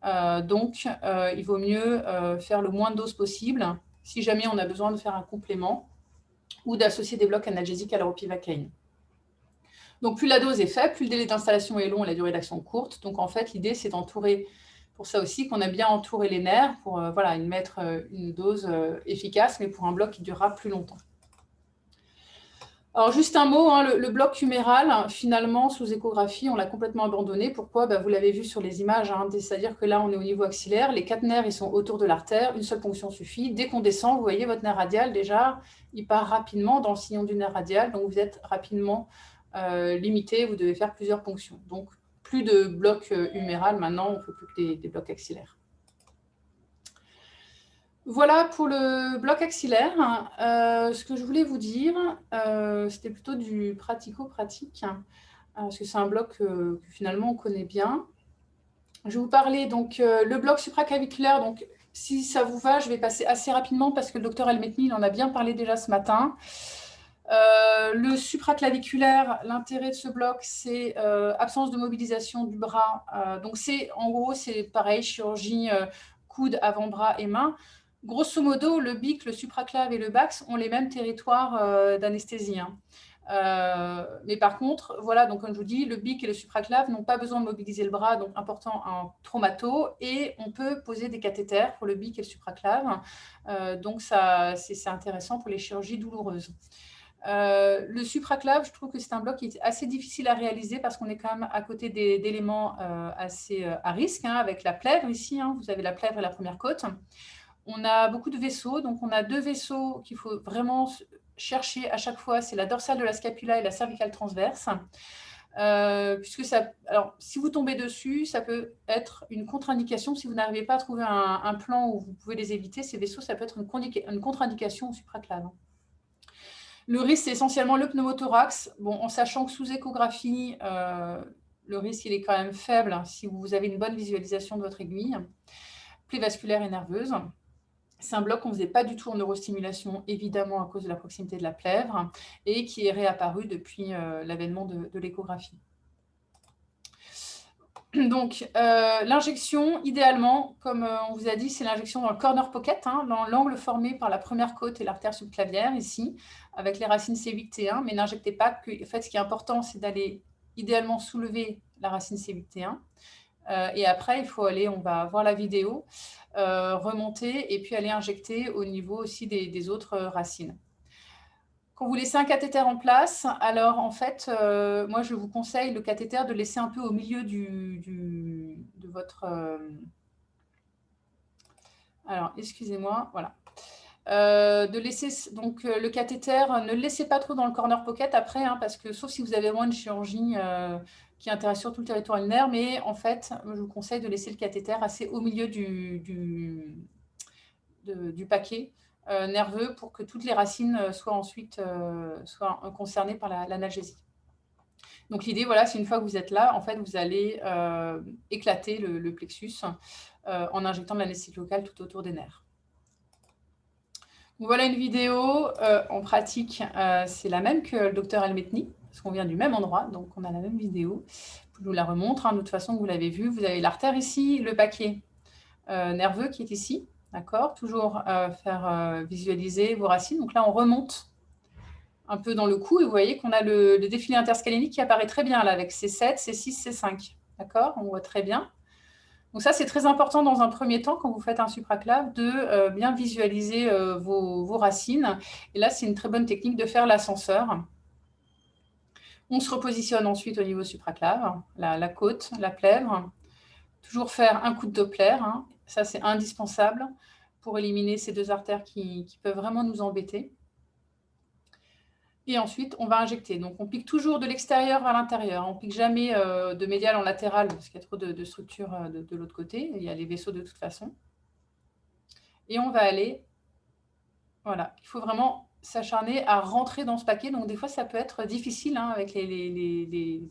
Donc, il vaut mieux faire le moins de doses possible si jamais on a besoin de faire un complément ou d'associer des blocs analgésiques à la ropivacaïne. Donc, plus la dose est faible, plus le délai d'installation est long et la durée d'action courte. Donc, en fait, l'idée, c'est d'entourer, pour ça aussi, qu'on a bien entouré les nerfs pour voilà, mettre une dose efficace, mais pour un bloc qui durera plus longtemps. Alors, juste un mot, le bloc huméral, finalement, sous échographie, on l'a complètement abandonné. Pourquoi? Vous l'avez vu sur les images, c'est-à-dire que là, on est au niveau axillaire, les 4 nerfs, ils sont autour de l'artère, une seule ponction suffit. Dès qu'on descend, vous voyez, votre nerf radial, déjà, il part rapidement dans le sillon du nerf radial, donc vous êtes rapidement limité, vous devez faire plusieurs ponctions. Donc, plus de bloc huméral, maintenant, on ne fait plus que des blocs axillaires. Voilà pour le bloc axillaire. Ce que je voulais vous dire, c'était plutôt du pratico-pratique, parce que c'est un bloc que finalement on connaît bien. Je vais vous parler donc le bloc supraclaviculaire. Donc, si ça vous va, je vais passer assez rapidement parce que le docteur Elmetni, il en a bien parlé déjà ce matin. Le supraclaviculaire, l'intérêt de ce bloc, c'est absence de mobilisation du bras. Donc, en gros, c'est pareil, chirurgie coude, avant-bras et main. Grosso modo, le bic, le supraclave et le bax ont les mêmes territoires d'anesthésie. Mais par contre, voilà, donc comme je vous dis, le bic et le supraclave n'ont pas besoin de mobiliser le bras, donc important en traumato, et on peut poser des cathéters pour le bic et le supraclave. Donc, c'est intéressant pour les chirurgies douloureuses. Le supraclave, je trouve que c'est un bloc qui est assez difficile à réaliser parce qu'on est quand même à côté d'éléments assez à risque, avec la plèvre ici, vous avez la plèvre et la première côte. On a beaucoup de vaisseaux, donc on a 2 vaisseaux qu'il faut vraiment chercher à chaque fois, c'est la dorsale de la scapula et la cervicale transverse. Puisque alors, si vous tombez dessus, ça peut être une contre-indication. Si vous n'arrivez pas à trouver un plan où vous pouvez les éviter, ces vaisseaux, ça peut être une contre-indication au supraclave. Le risque, c'est essentiellement le pneumothorax. Bon, en sachant que sous échographie, le risque, il est quand même faible si vous avez une bonne visualisation de votre aiguille. Plaie vasculaire et nerveuse. C'est un bloc qu'on ne faisait pas du tout en neurostimulation, évidemment à cause de la proximité de la plèvre, et qui est réapparu depuis l'avènement de l'échographie. Donc, l'injection, idéalement, comme on vous a dit, c'est l'injection dans le corner pocket, dans l'angle formé par la première côte et l'artère subclavière, ici, avec les racines C8-T1, mais n'injectez pas que. En fait, ce qui est important, c'est d'aller idéalement soulever la racine C8-T1. Et après, il faut aller, on va voir la vidéo, remonter et puis aller injecter au niveau aussi des autres racines. Quand vous laissez un cathéter en place, alors en fait, moi je vous conseille le cathéter de laisser un peu au milieu de votre... Alors, excusez-moi, voilà. De laisser donc le cathéter, ne le laissez pas trop dans le corner pocket après, parce que sauf si vous avez moins de chirurgie qui intéresse surtout le territoire ulnaire, mais en fait, je vous conseille de laisser le cathéter assez au milieu du paquet nerveux pour que toutes les racines soient ensuite concernées par l'analgésie. Donc l'idée, voilà, c'est une fois que vous êtes là, en fait, vous allez éclater le plexus en injectant de l'anesthésie locale tout autour des nerfs. Donc, voilà une vidéo en pratique, c'est la même que le docteur Elmetni, parce qu'on vient du même endroit, donc on a la même vidéo. Je vous la remontre, de toute façon, vous l'avez vu, vous avez l'artère ici, le paquet nerveux qui est ici, d'accord? Toujours faire visualiser vos racines. Donc là, on remonte un peu dans le cou et vous voyez qu'on a le défilé interscalénique qui apparaît très bien là, avec C7, C6, C5, d'accord? On voit très bien. Donc ça, c'est très important dans un premier temps, quand vous faites un supraclave, de bien visualiser vos racines. Et là, c'est une très bonne technique de faire l'ascenseur. On se repositionne ensuite au niveau supraclave, la côte, la plèvre. Toujours faire un coup de Doppler, hein. Ça c'est indispensable pour éliminer ces deux artères qui peuvent vraiment nous embêter. Et ensuite, on va injecter. Donc, on pique toujours de l'extérieur vers l'intérieur. On ne pique jamais de médial en latéral parce qu'il y a trop de structures de l'autre côté. Il y a les vaisseaux de toute façon. Et on va aller... Voilà, il faut vraiment s'acharner à rentrer dans ce paquet. Donc, des fois, ça peut être difficile hein, avec les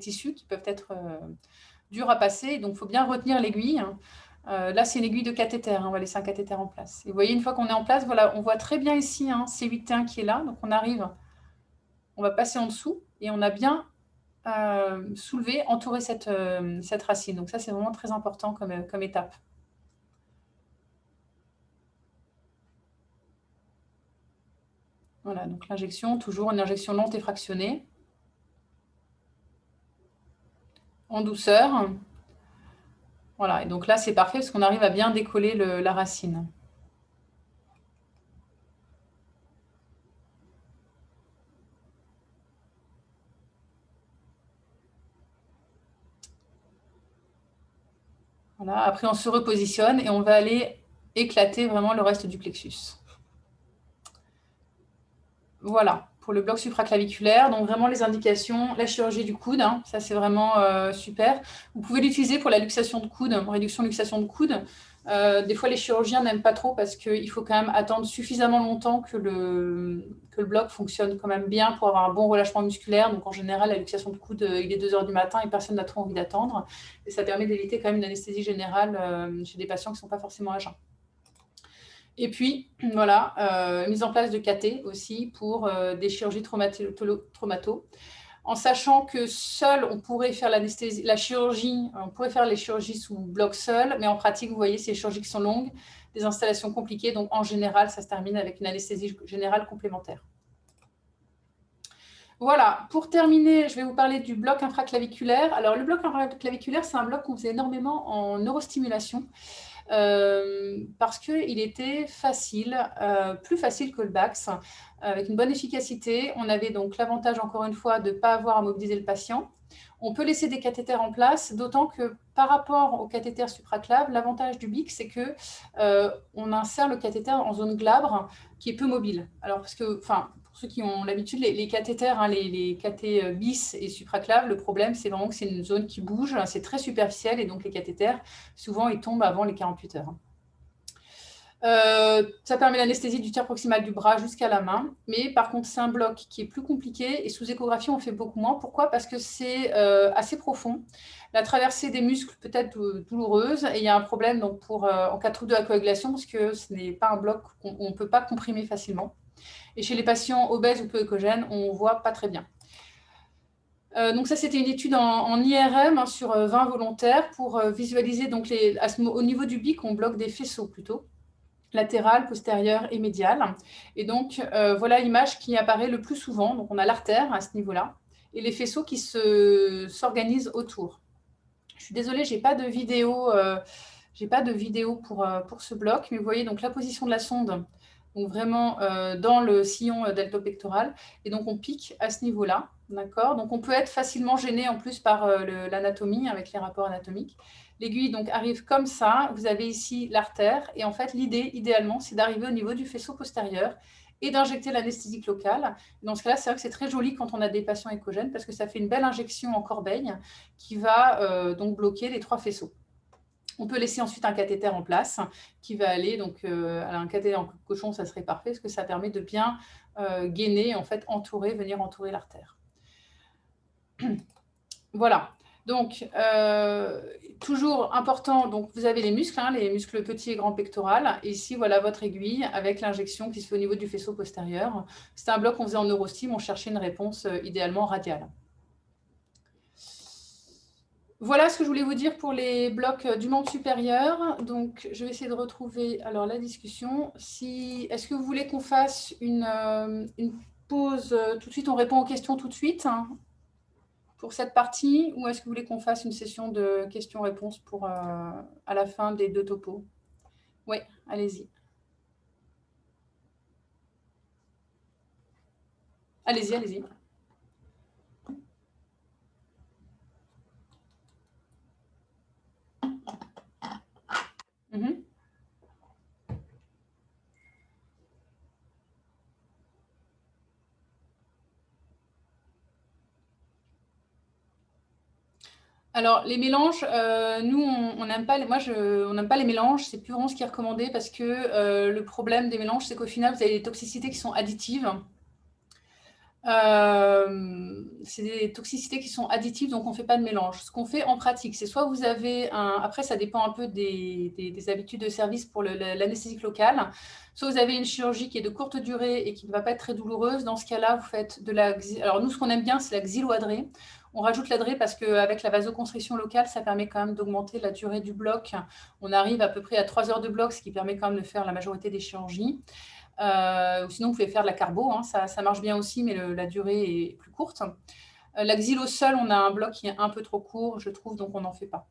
tissus qui peuvent être durs à passer. Donc, il faut bien retenir l'aiguille. Hein. Là, c'est une aiguille de cathéter. Hein, on va laisser un cathéter en place. Et vous voyez, une fois qu'on est en place, voilà, on voit très bien ici hein, C8T1 qui est là. Donc, on arrive, on va passer en dessous et on a bien soulevé, entouré cette racine. Donc, ça, c'est vraiment très important comme étape. Voilà, donc l'injection, toujours une injection lente et fractionnée. En douceur. Voilà, et donc là, c'est parfait parce qu'on arrive à bien décoller la racine. Voilà, après, on se repositionne et on va aller éclater vraiment le reste du plexus. Voilà, pour le bloc supraclaviculaire. Donc, vraiment, les indications, la chirurgie du coude, hein, ça, c'est vraiment super. Vous pouvez l'utiliser pour la luxation de coude, réduction de luxation de coude. Des fois, les chirurgiens n'aiment pas trop parce qu'il faut quand même attendre suffisamment longtemps que le bloc fonctionne quand même bien pour avoir un bon relâchement musculaire. Donc, en général, la luxation de coude, il est 2 h du matin et personne n'a trop envie d'attendre. Et ça permet d'éviter quand même une anesthésie générale chez des patients qui ne sont pas forcément à jeun. Et puis, voilà, mise en place de cathé aussi pour des chirurgies traumato, en sachant que seul, on pourrait faire l'anesthésie, la chirurgie, on pourrait faire les chirurgies sous bloc seul, mais en pratique, vous voyez, c'est des chirurgies qui sont longues, des installations compliquées, donc en général, ça se termine avec une anesthésie générale complémentaire. Voilà, pour terminer, je vais vous parler du bloc infraclaviculaire. Alors, le bloc infraclaviculaire, c'est un bloc qu'on faisait énormément en neurostimulation. Parce qu'il était facile, plus facile que le BAX, avec une bonne efficacité. On avait donc l'avantage, encore une fois, de ne pas avoir à mobiliser le patient. On peut laisser des cathéters en place, d'autant que par rapport au cathéter supraclave, l'avantage du BIC, c'est que on insère le cathéter en zone glabre qui est peu mobile. Alors, parce que, enfin, pour ceux qui ont l'habitude, les cathéters, hein, les cathés bis et supraclave, le problème, c'est vraiment que c'est une zone qui bouge, c'est très superficiel, et donc les cathéters, souvent, ils tombent avant les 48 heures. Ça permet l'anesthésie du tiers proximal du bras jusqu'à la main. Mais par contre, c'est un bloc qui est plus compliqué et sous échographie, on fait beaucoup moins. Pourquoi? Parce que c'est assez profond. La traversée des muscles peut être douloureuse et il y a un problème donc, en cas de trouble de la coagulation parce que ce n'est pas un bloc qu'on ne peut pas comprimer facilement. Et chez les patients obèses ou peu échogènes, on ne voit pas très bien. Donc ça, c'était une étude en IRM hein, sur 20 volontaires pour visualiser donc au niveau du bic, on bloque des faisceaux plutôt latérale, postérieure et médiale. Et donc, voilà l'image qui apparaît le plus souvent. Donc, on a l'artère à ce niveau-là et les faisceaux qui s'organisent autour. Je suis désolée, je n'ai pas de vidéo pour ce bloc, mais vous voyez donc la position de la sonde, donc vraiment dans le sillon deltopectoral. Et donc, on pique à ce niveau-là. D'accord. Donc, on peut être facilement gêné en plus par l'anatomie, avec les rapports anatomiques. L'aiguille donc arrive comme ça. Vous avez ici l'artère. Et en fait, l'idée, idéalement, c'est d'arriver au niveau du faisceau postérieur et d'injecter l'anesthésique locale. Dans ce cas-là, c'est vrai que c'est très joli quand on a des patients échogènes parce que ça fait une belle injection en corbeille qui va donc bloquer les 3 faisceaux. On peut laisser ensuite un cathéter en place qui va aller, donc un cathéter en cochon, ça serait parfait parce que ça permet de bien gainer, en fait, venir entourer l'artère. Voilà. Donc, toujours important, donc vous avez les muscles petits et grands pectoraux. Et ici, voilà votre aiguille avec l'injection qui se fait au niveau du faisceau postérieur. C'était un bloc qu'on faisait en neurostime, on cherchait une réponse idéalement radiale. Voilà ce que je voulais vous dire pour les blocs du membre supérieur. Donc, je vais essayer de retrouver alors, la discussion. Est-ce que vous voulez qu'on fasse une pause tout de suite? On répond aux questions tout de suite hein, pour cette partie? Ou est-ce que vous voulez qu'on fasse une session de questions-réponses à la fin des 2 topos? Oui, allez-y. Allez-y, allez-y. Alors, les mélanges, nous, on n'aime pas, on n'aime pas les mélanges, c'est plus vraiment ce qui est recommandé parce que le problème des mélanges, c'est qu'au final, vous avez des toxicités qui sont additives. C'est des toxicités qui sont additives, donc on ne fait pas de mélange. Ce qu'on fait en pratique, c'est soit vous avez un... Après, ça dépend un peu des habitudes de service pour l'anesthésique locale. Soit vous avez une chirurgie qui est de courte durée et qui ne va pas être très douloureuse. Dans ce cas-là, vous faites de la... Alors nous, ce qu'on aime bien, c'est la xyloadrée. On rajoute l'adrée parce qu'avec la vasoconstriction locale, ça permet quand même d'augmenter la durée du bloc. On arrive à peu près à 3 heures de bloc, ce qui permet quand même de faire la majorité des chirurgies. Sinon, vous pouvez faire de la carbo, hein, ça marche bien aussi, mais la durée est plus courte. La xylo seule, on a un bloc qui est un peu trop court, je trouve, donc on n'en fait pas.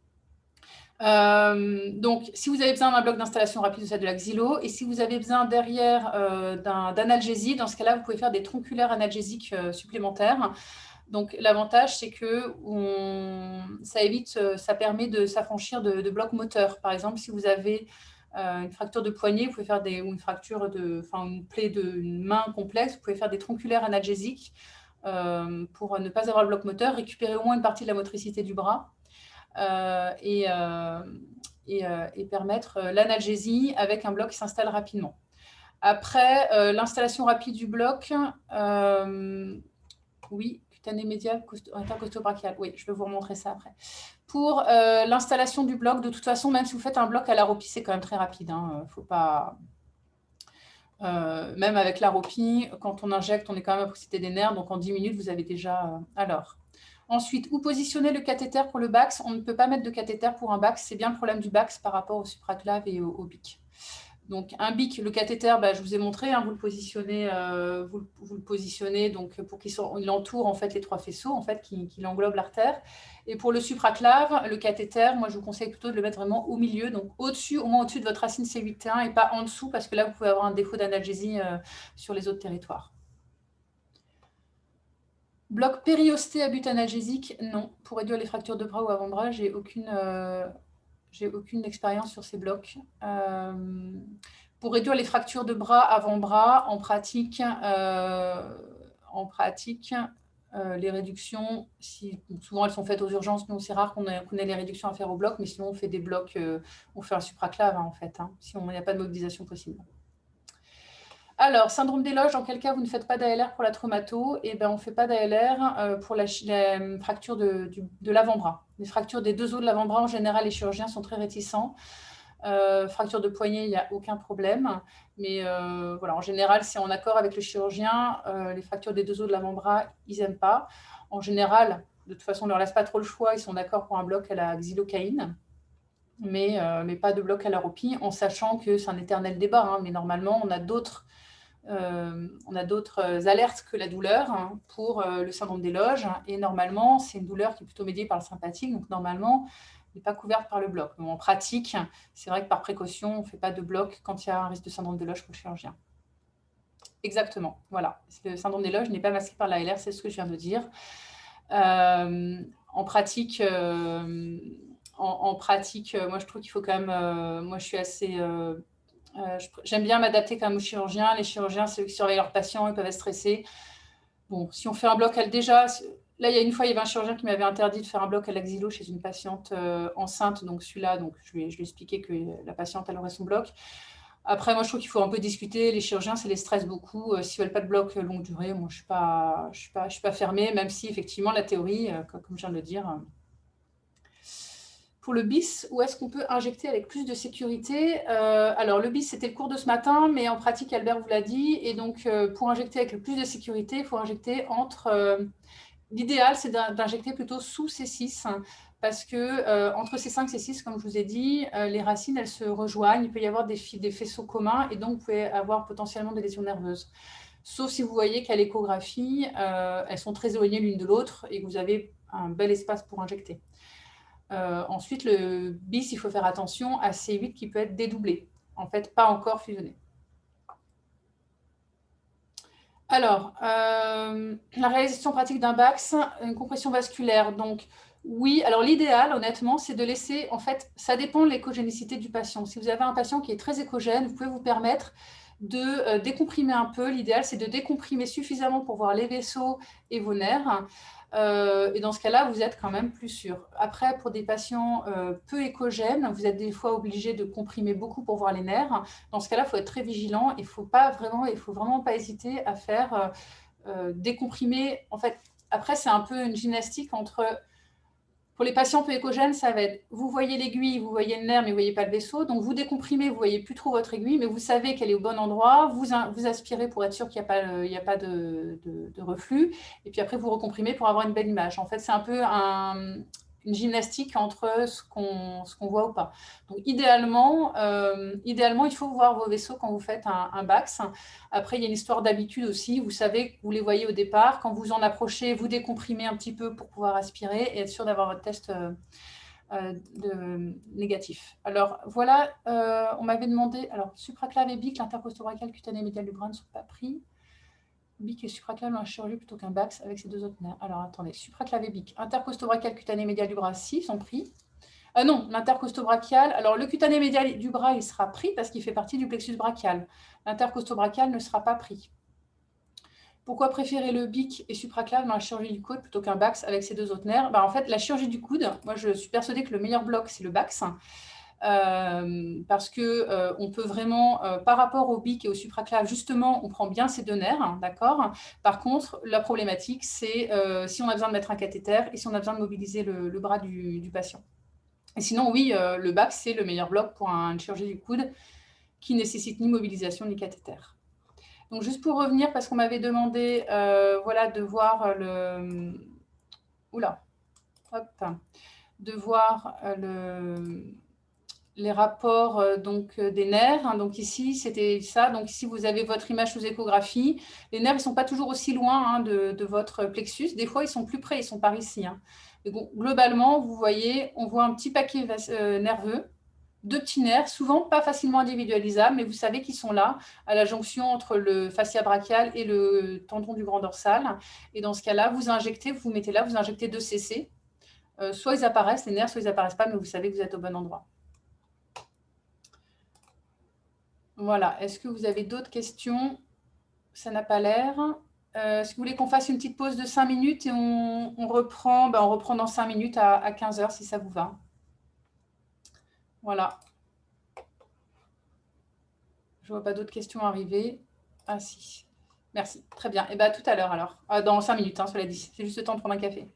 Donc, si vous avez besoin d'un bloc d'installation rapide, c'est de la xylo. Et si vous avez besoin derrière d'analgésie, dans ce cas-là, vous pouvez faire des tronculaires analgésiques supplémentaires. Donc, l'avantage, c'est que ça permet de s'affranchir de blocs moteurs. Par exemple, si vous avez une fracture de poignet, vous pouvez faire une fracture une plaie d'une main complexe, vous pouvez faire des tronculaires analgésiques pour ne pas avoir le bloc moteur, récupérer au moins une partie de la motricité du bras et permettre l'analgésie avec un bloc qui s'installe rapidement. Après, l'installation rapide du bloc, oui, cutanée médiale, intercostobrachiale. Oui, je vais vous remontrer ça après. Pour l'installation du bloc, de toute façon, même si vous faites un bloc à l'aropie, c'est quand même très rapide. Hein, faut pas... même avec l'aropie, quand on injecte, on est quand même à proximité des nerfs. Donc, en 10 minutes, vous avez déjà... Alors, ensuite, où positionner le cathéter pour le BAX? On ne peut pas mettre de cathéter pour un BAX. C'est bien le problème du BAX par rapport au supraclave et au BIC. Donc, un BIC, le cathéter, je vous ai montré, hein, vous le positionnez donc, pour qu'il entoure en fait, les 3 faisceaux en fait, qui englobent l'artère. Et pour le supraclave, le cathéter, moi, je vous conseille plutôt de le mettre vraiment au milieu, donc au-dessus, au moins au-dessus de votre racine C8-1 et pas en dessous, parce que là, vous pouvez avoir un défaut d'analgésie sur les autres territoires. Bloc périosté à but analgésique, non. Pour réduire les fractures de bras ou avant-bras, j'ai aucune expérience sur ces blocs. Pour réduire les fractures de bras, avant-bras, en pratique, les réductions, souvent elles sont faites aux urgences, nous c'est rare qu'on ait les réductions à faire au bloc, mais sinon on fait des blocs, on fait un supraclave en fait, hein, si il n'y a pas de mobilisation possible. Alors, syndrome des loges, dans quel cas vous ne faites pas d'ALR pour la traumato? Eh bien, on ne fait pas d'ALR pour la fracture de l'avant-bras. Les fractures des 2 os de l'avant-bras, en général, les chirurgiens sont très réticents. Fracture de poignet, il n'y a aucun problème. Mais voilà, en général, c'est en accord avec le chirurgien. Les fractures des 2 os de l'avant-bras, ils n'aiment pas. En général, de toute façon, on ne leur laisse pas trop le choix. Ils sont d'accord pour un bloc à la xylocaïne. Mais pas de bloc à l'aropie, en sachant que c'est un éternel débat. Hein, mais normalement, on a d'autres alertes que la douleur hein, pour le syndrome des loges. Et normalement, c'est une douleur qui est plutôt médiée par le sympathique. Donc, normalement, elle n'est pas couverte par le bloc. Mais en pratique, c'est vrai que par précaution, on ne fait pas de bloc quand il y a un risque de syndrome des loges pour le chirurgien. Exactement, voilà. Le syndrome des loges n'est pas masqué par l'ALR, c'est ce que je viens de dire. En pratique, moi, je trouve qu'il faut quand même... moi, je suis assez... j'aime bien m'adapter quand même aux chirurgiens. Les chirurgiens, c'est eux qui surveillent leurs patients, ils peuvent être stressés. Bon, si on fait un bloc, déjà, là, il y avait un chirurgien qui m'avait interdit de faire un bloc à l'axillo chez une patiente enceinte. Donc, celui-là, je lui ai expliqué que la patiente, elle aurait son bloc. Après, moi, je trouve qu'il faut un peu discuter. Les chirurgiens, ça les stresse beaucoup. S'ils ne veulent pas de bloc longue durée, moi, je ne suis pas fermée, même si, effectivement, la théorie, comme je viens de le dire... Pour le BIS, où est-ce qu'on peut injecter avec plus de sécurité? Alors, le BIS, c'était le cours de ce matin, mais en pratique, Albert vous l'a dit. Et donc, pour injecter avec le plus de sécurité, il faut injecter entre... L'idéal, c'est d'injecter plutôt sous C6, parce que entre C5 et C6, comme je vous ai dit, les racines, elles se rejoignent. Il peut y avoir des faisceaux communs, et donc, vous pouvez avoir potentiellement des lésions nerveuses. Sauf si vous voyez qu'à l'échographie, elles sont très éloignées l'une de l'autre, et que vous avez un bel espace pour injecter. Ensuite, le BIS, il faut faire attention à C8 qui peut être dédoublé. En fait, pas encore fusionné. Alors, la réalisation pratique d'un BAX, une compression vasculaire. Donc, oui, alors l'idéal, honnêtement, c'est de laisser, en fait, ça dépend de l'écogénicité du patient. Si vous avez un patient qui est très écogène, vous pouvez vous permettre de décomprimer un peu. L'idéal, c'est de décomprimer suffisamment pour voir les vaisseaux et vos nerfs. Et dans ce cas-là, vous êtes quand même plus sûr. Après, pour des patients peu échogènes, vous êtes des fois obligé de comprimer beaucoup pour voir les nerfs. Dans ce cas-là, il faut être très vigilant. Il faut vraiment pas hésiter à faire décomprimer. En fait, après, c'est un peu une gymnastique entre... Pour les patients peu échogènes, ça va être, vous voyez l'aiguille, vous voyez le nerf, mais vous ne voyez pas le vaisseau. Donc, vous décomprimez, vous ne voyez plus trop votre aiguille, mais vous savez qu'elle est au bon endroit. Vous aspirez pour être sûr qu'il n'y a pas de reflux. Et puis après, vous recomprimez pour avoir une belle image. En fait, c'est un peu une gymnastique entre ce qu'on voit ou pas. Donc, idéalement, il faut voir vos vaisseaux quand vous faites un BAX. Après, il y a une histoire d'habitude aussi. Vous savez que vous les voyez au départ. Quand vous en approchez, vous décomprimez un petit peu pour pouvoir aspirer et être sûr d'avoir votre test négatif. Alors, voilà, on m'avait demandé... Alors, supraclave et bic, l'intercostobrachial cutané médial du bras ne sont pas pris. Bic et supraclave dans la chirurgie plutôt qu'un BAX avec ces deux autres nerfs. Alors, attendez. Supraclave et bic, intercostobrachial cutané médial du bras, si, sont pris. Non, l'intercostobrachial. Alors, le cutané médial du bras, il sera pris parce qu'il fait partie du plexus brachial. L'intercostobrachial ne sera pas pris. Pourquoi préférer le bic et supraclave dans la chirurgie du coude plutôt qu'un BAX avec ces deux autres nerfs? En fait, la chirurgie du coude, moi, je suis persuadée que le meilleur bloc, c'est le BAX. Parce que on peut vraiment, par rapport au bic et au supraclave, justement, on prend bien ces deux nerfs, hein, d'accord. Par contre, la problématique, c'est si on a besoin de mettre un cathéter et si on a besoin de mobiliser le bras du patient. Et sinon, oui, le BAX, c'est le meilleur bloc pour une chirurgie du coude qui nécessite ni mobilisation ni cathéter. Donc, juste pour revenir, parce qu'on m'avait demandé voilà, de voir le... Oula, hop, de voir les rapports des nerfs. Hein. Donc ici, c'était ça. Donc ici, vous avez votre image sous échographie. Les nerfs, ils ne sont pas toujours aussi loin hein, de votre plexus. Des fois, ils sont plus près, ils sont par ici. Hein. Mais bon, globalement, vous voyez, on voit un petit paquet nerveux, deux petits nerfs, souvent pas facilement individualisables, mais vous savez qu'ils sont là, à la jonction entre le fascia brachial et le tendon du grand dorsal. Et dans ce cas-là, vous injectez, vous mettez là, vous injectez 2 cc. Soit ils apparaissent, les nerfs, soit ils n'apparaissent pas, mais vous savez que vous êtes au bon endroit. Voilà. Est-ce que vous avez d'autres questions? Ça n'a pas l'air. Est-ce que vous voulez qu'on fasse une petite pause de 5 minutes et on reprend, on reprend dans 5 minutes à 15 h si ça vous va. Voilà. Je ne vois pas d'autres questions arriver. Ah si. Merci. Très bien. Et bien, à tout à l'heure alors. Dans 5 minutes, hein, cela dit. C'est juste le temps de prendre un café.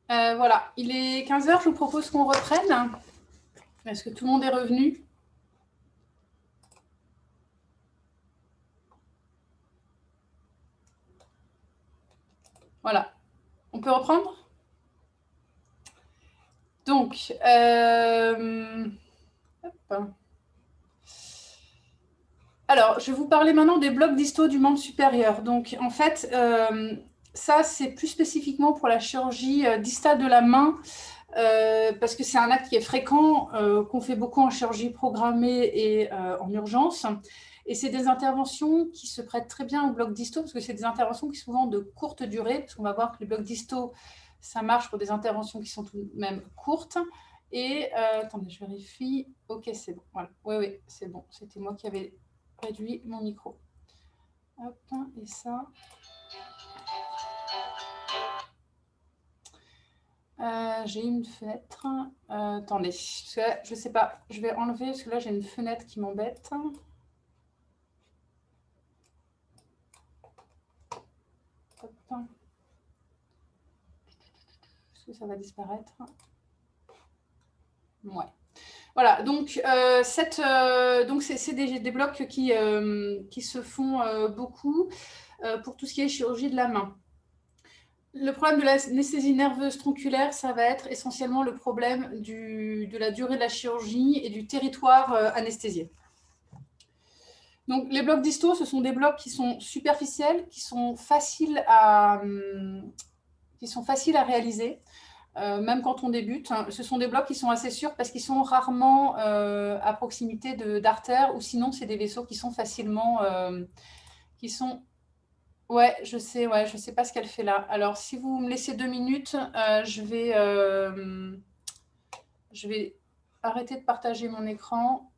Voilà, il est 15 h, je vous propose qu'on reprenne. Est-ce que tout le monde est revenu? Voilà, on peut reprendre? Donc, alors, je vais vous parler maintenant des blocs d'histo du membre supérieur. Donc, en fait, ça, c'est plus spécifiquement pour la chirurgie distale de la main, parce que c'est un acte qui est fréquent, qu'on fait beaucoup en chirurgie programmée et en urgence. Et c'est des interventions qui se prêtent très bien au bloc d'isto, parce que c'est des interventions qui sont souvent de courte durée, parce qu'on va voir que les blocs d'isto, ça marche pour des interventions qui sont tout de même courtes. Et attendez, je vérifie. Ok, c'est bon. Voilà. Oui, c'est bon. C'était moi qui avais réduit mon micro. Hop, et ça. J'ai une fenêtre. Attendez, parce que là, je ne sais pas. Je vais enlever parce que là, j'ai une fenêtre qui m'embête. Est-ce que ça va disparaître? Ouais. Voilà, donc c'est des blocs qui se font beaucoup pour tout ce qui est chirurgie de la main. Le problème de l'anesthésie nerveuse tronculaire, ça va être essentiellement le problème de la durée de la chirurgie et du territoire anesthésié. Donc, les blocs distaux, ce sont des blocs qui sont superficiels, qui sont faciles à réaliser, même quand on débute. Ce sont des blocs qui sont assez sûrs parce qu'ils sont rarement à proximité d'artères, ou sinon, c'est des vaisseaux qui sont facilement... Ouais, je sais pas ce qu'elle fait là. Alors, si vous me laissez 2 minutes, je vais arrêter de partager mon écran.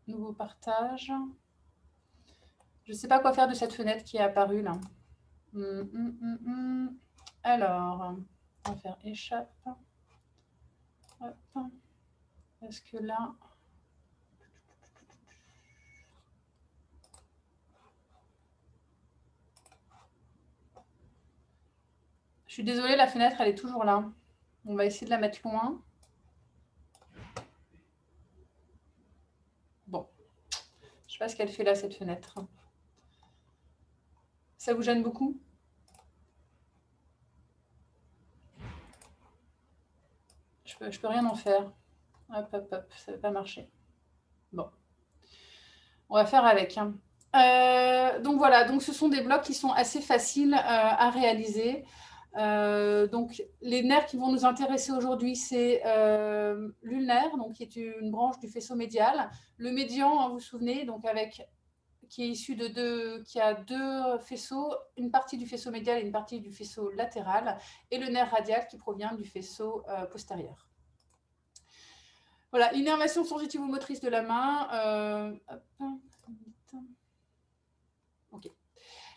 Nouveau partage. Je ne sais pas quoi faire de cette fenêtre qui est apparue là. Alors, on va faire échappe. Hop. Est-ce que là... Je suis désolée, la fenêtre, elle est toujours là. On va essayer de la mettre loin. Bon. Je ne sais pas ce qu'elle fait là, cette fenêtre. Ça vous gêne beaucoup? Je peux rien en faire. Hop, ça ne va pas marcher. Bon. On va faire avec. Donc voilà, donc ce sont des blocs qui sont assez faciles à réaliser. Donc les nerfs qui vont nous intéresser aujourd'hui, c'est l'ulnaire, donc qui est une branche du faisceau médial. Le médian, vous vous souvenez, donc qui est issu qui a deux faisceaux, une partie du faisceau médial et une partie du faisceau latéral, et le nerf radial qui provient du faisceau postérieur. Voilà, l'innervation sensitivo-motrice de la main. Ok.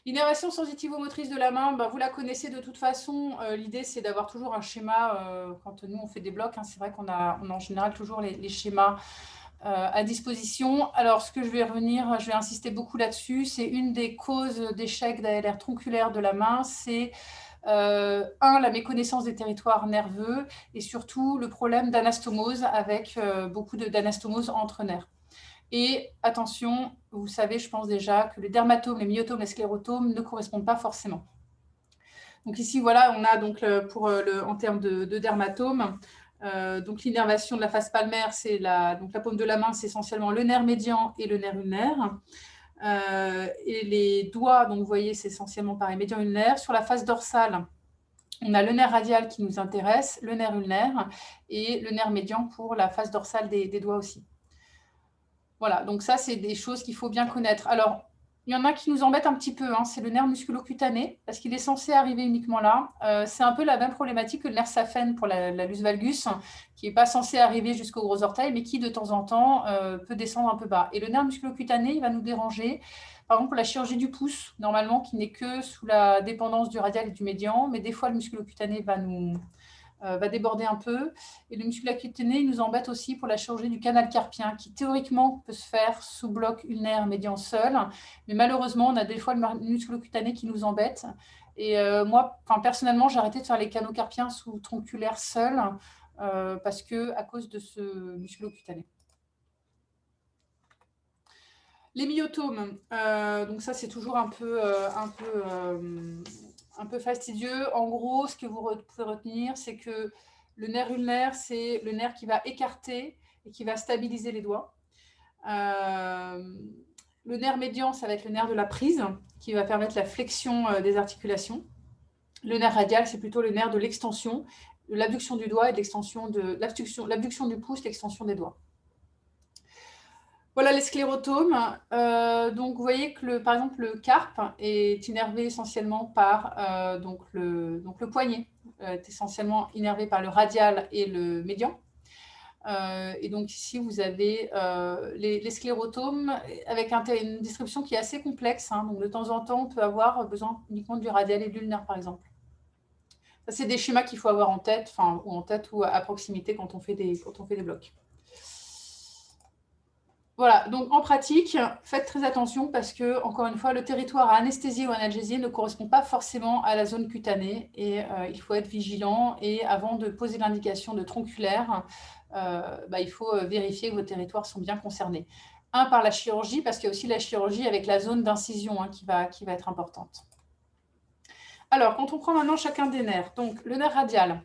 L'innervation sensitivo-motrice de la main, vous la connaissez de toute façon. L'idée, c'est d'avoir toujours un schéma. Quand nous, on fait des blocs, c'est vrai qu'on a en général toujours les schémas à disposition. Alors, ce que je vais insister beaucoup là-dessus, c'est une des causes d'échec d'ALR tronculaire de la main, c'est la méconnaissance des territoires nerveux et surtout le problème d'anastomose avec beaucoup d'anastomose entre nerfs. Et attention, vous savez, je pense déjà que les dermatomes, les myotomes, les sclérotomes ne correspondent pas forcément. Donc ici, voilà, on a donc en termes de dermatomes, donc l'innervation de la face palmaire, c'est la paume de la main, c'est essentiellement le nerf médian et le nerf ulnaire. Et les doigts, donc vous voyez, c'est essentiellement pareil, médian ulnaire. Sur la face dorsale, on a le nerf radial qui nous intéresse, le nerf ulnaire et le nerf médian pour la face dorsale des doigts aussi. Voilà, donc ça, c'est des choses qu'il faut bien connaître. Alors, il y en a qui nous embêtent un petit peu, c'est le nerf musculo-cutané, parce qu'il est censé arriver uniquement là. C'est un peu la même problématique que le nerf saphène pour la lus valgus, qui n'est pas censé arriver jusqu'au gros orteil, mais qui, de temps en temps, peut descendre un peu bas. Et le nerf musculo-cutané, il va nous déranger, par exemple, pour la chirurgie du pouce, normalement, qui n'est que sous la dépendance du radial et du médian, mais des fois, le musculo-cutané va déborder un peu. Et le musculo-cutané nous embête aussi pour la chirurgie du canal carpien, qui théoriquement peut se faire sous bloc ulnaire médian seul. Mais malheureusement, on a des fois le musculo-cutané qui nous embête. Et moi, personnellement, j'ai arrêté de faire les canaux carpiens sous tronculaire seul parce que à cause de ce musculo-cutané. Les myotomes, donc ça c'est toujours un peu fastidieux. En gros, ce que vous pouvez retenir, c'est que le nerf ulnaire, c'est le nerf qui va écarter et qui va stabiliser les doigts. Le nerf médian, ça va être le nerf de la prise, qui va permettre la flexion des articulations. Le nerf radial, c'est plutôt le nerf de l'extension, de l'abduction du doigt et de l'extension de l'abduction du pouce, l'extension des doigts. Voilà les sclérotomes. Donc, vous voyez que, par exemple, le carpe est innervé essentiellement par donc le poignet, est essentiellement innervé par le radial et le médian. Et donc, ici, vous avez les sclérotomes avec une distribution qui est assez complexe. Hein. Donc, de temps en temps, on peut avoir besoin uniquement du radial et de l'ulnaire, par exemple. Ça, c'est des schémas qu'il faut avoir en tête, ou à proximité quand on fait des blocs. Voilà, donc en pratique, faites très attention parce que, encore une fois, le territoire à anesthésier ou analgésier ne correspond pas forcément à la zone cutanée et il faut être vigilant. Et avant de poser l'indication de tronculaire, il faut vérifier que vos territoires sont bien concernés. Par la chirurgie, parce qu'il y a aussi la chirurgie avec la zone d'incision qui va être importante. Alors, quand on prend maintenant chacun des nerfs, donc le nerf radial.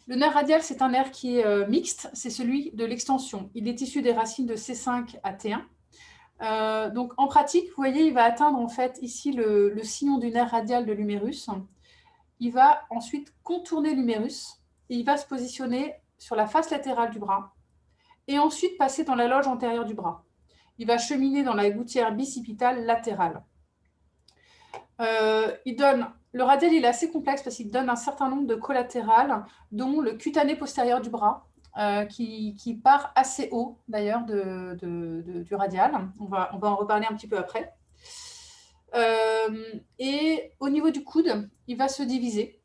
Le nerf radial, c'est un nerf qui est mixte, c'est celui de l'extension. Il est issu des racines de C5 à T1. Donc, en pratique, vous voyez, il va atteindre en fait ici le sillon du nerf radial de l'humérus. Il va ensuite contourner l'humérus et il va se positionner sur la face latérale du bras et ensuite passer dans la loge antérieure du bras. Il va cheminer dans la gouttière bicipitale latérale. Le radial, il est assez complexe parce qu'il donne un certain nombre de collatérales, dont le cutané postérieur du bras, qui part assez haut, d'ailleurs, du radial. On va en reparler un petit peu après. Et au niveau du coude, il va se diviser.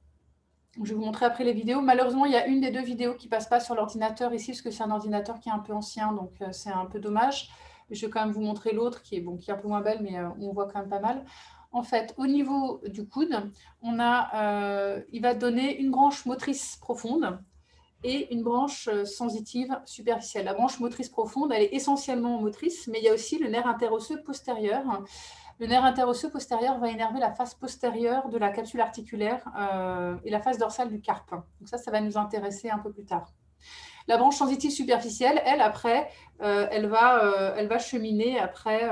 Je vais vous montrer après les vidéos. Malheureusement, il y a une des deux vidéos qui ne passe pas sur l'ordinateur ici, parce que c'est un ordinateur qui est un peu ancien, donc c'est un peu dommage. Je vais quand même vous montrer l'autre, qui est un peu moins belle, mais on voit quand même pas mal. En fait, au niveau du coude, il va donner une branche motrice profonde et une branche sensitive superficielle. La branche motrice profonde, elle est essentiellement motrice, mais il y a aussi le nerf interosseux postérieur. Le nerf interosseux postérieur va innerver la face postérieure de la capsule articulaire et la face dorsale du carpe. Donc ça va nous intéresser un peu plus tard. La branche sensitive superficielle, elle, après, elle va cheminer après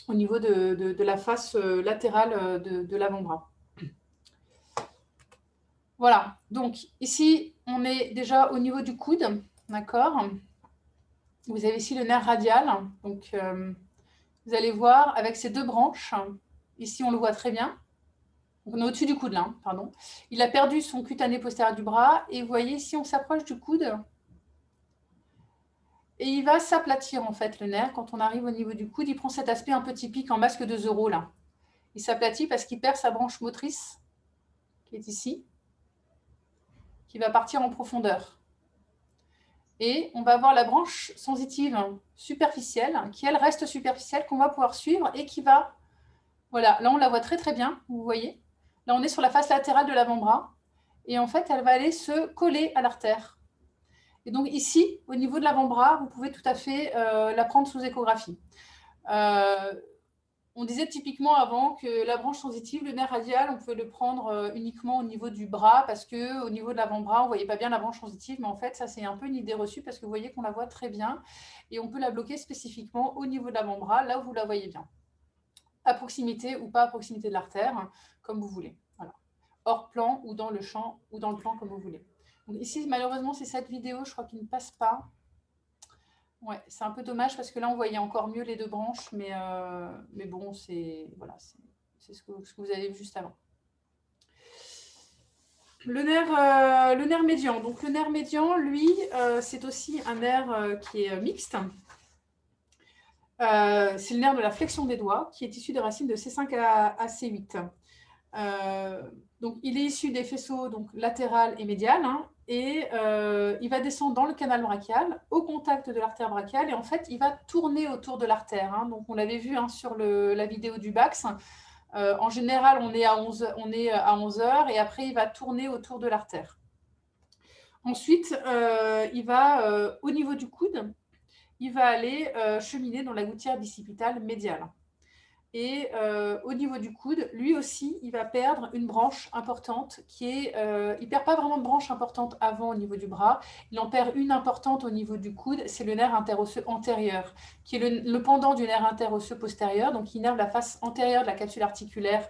au niveau de la face latérale de l'avant-bras. Voilà, donc ici, on est déjà au niveau du coude, d'accord? Vous avez ici le nerf radial, donc vous allez voir avec ces deux branches, ici on le voit très bien, donc on est au-dessus du coude là, pardon. Il a perdu son cutané postérieur du bras et vous voyez ici on s'approche du coude et il va s'aplatir en fait le nerf. Quand on arrive au niveau du coude, il prend cet aspect un peu typique en masque de Zorro là. Il s'aplatit parce qu'il perd sa branche motrice qui est ici, qui va partir en profondeur. Et on va avoir la branche sensitive superficielle, qui elle reste superficielle, qu'on va pouvoir suivre et qui va... Voilà, là on la voit très très bien, vous voyez. Là on est sur la face latérale de l'avant-bras. Et en fait, elle va aller se coller à l'artère. Et donc ici, au niveau de l'avant-bras, vous pouvez tout à fait la prendre sous échographie. On disait typiquement avant que la branche sensitive, le nerf radial, on pouvait le prendre uniquement au niveau du bras parce qu'au niveau de l'avant-bras, on ne voyait pas bien la branche sensitive. Mais en fait, ça, c'est un peu une idée reçue parce que vous voyez qu'on la voit très bien et on peut la bloquer spécifiquement au niveau de l'avant-bras, là où vous la voyez bien. À proximité ou pas à proximité de l'artère, comme vous voulez. Voilà. Hors plan ou dans le champ ou dans le plan, comme vous voulez. Donc ici, malheureusement, c'est cette vidéo, je crois qu'il ne passe pas. Ouais, c'est un peu dommage parce que là, on voyait encore mieux les deux branches, mais bon, c'est voilà, ce que vous avez vu juste avant. Le nerf médian. Donc, le nerf médian, lui, c'est aussi un nerf qui est mixte. C'est le nerf de la flexion des doigts qui est issu des racines de C5 à C8. Donc, il est issu des faisceaux donc, latéral et médial. Et il va descendre dans le canal brachial, au contact de l'artère brachiale, et en fait, il va tourner autour de l'artère. Donc, on l'avait vu sur la vidéo du Bax. En général, on est à 11 heures et après, il va tourner autour de l'artère. Ensuite, il va, au niveau du coude, il va aller cheminer dans la gouttière bicipitale médiale. Et au niveau du coude, lui aussi, il va perdre une branche importante qui est... il ne perd pas vraiment de branche importante avant au niveau du bras. Il en perd une importante au niveau du coude, c'est le nerf interosseux antérieur, qui est le pendant du nerf interosseux postérieur, donc qui innerve la face antérieure de la capsule articulaire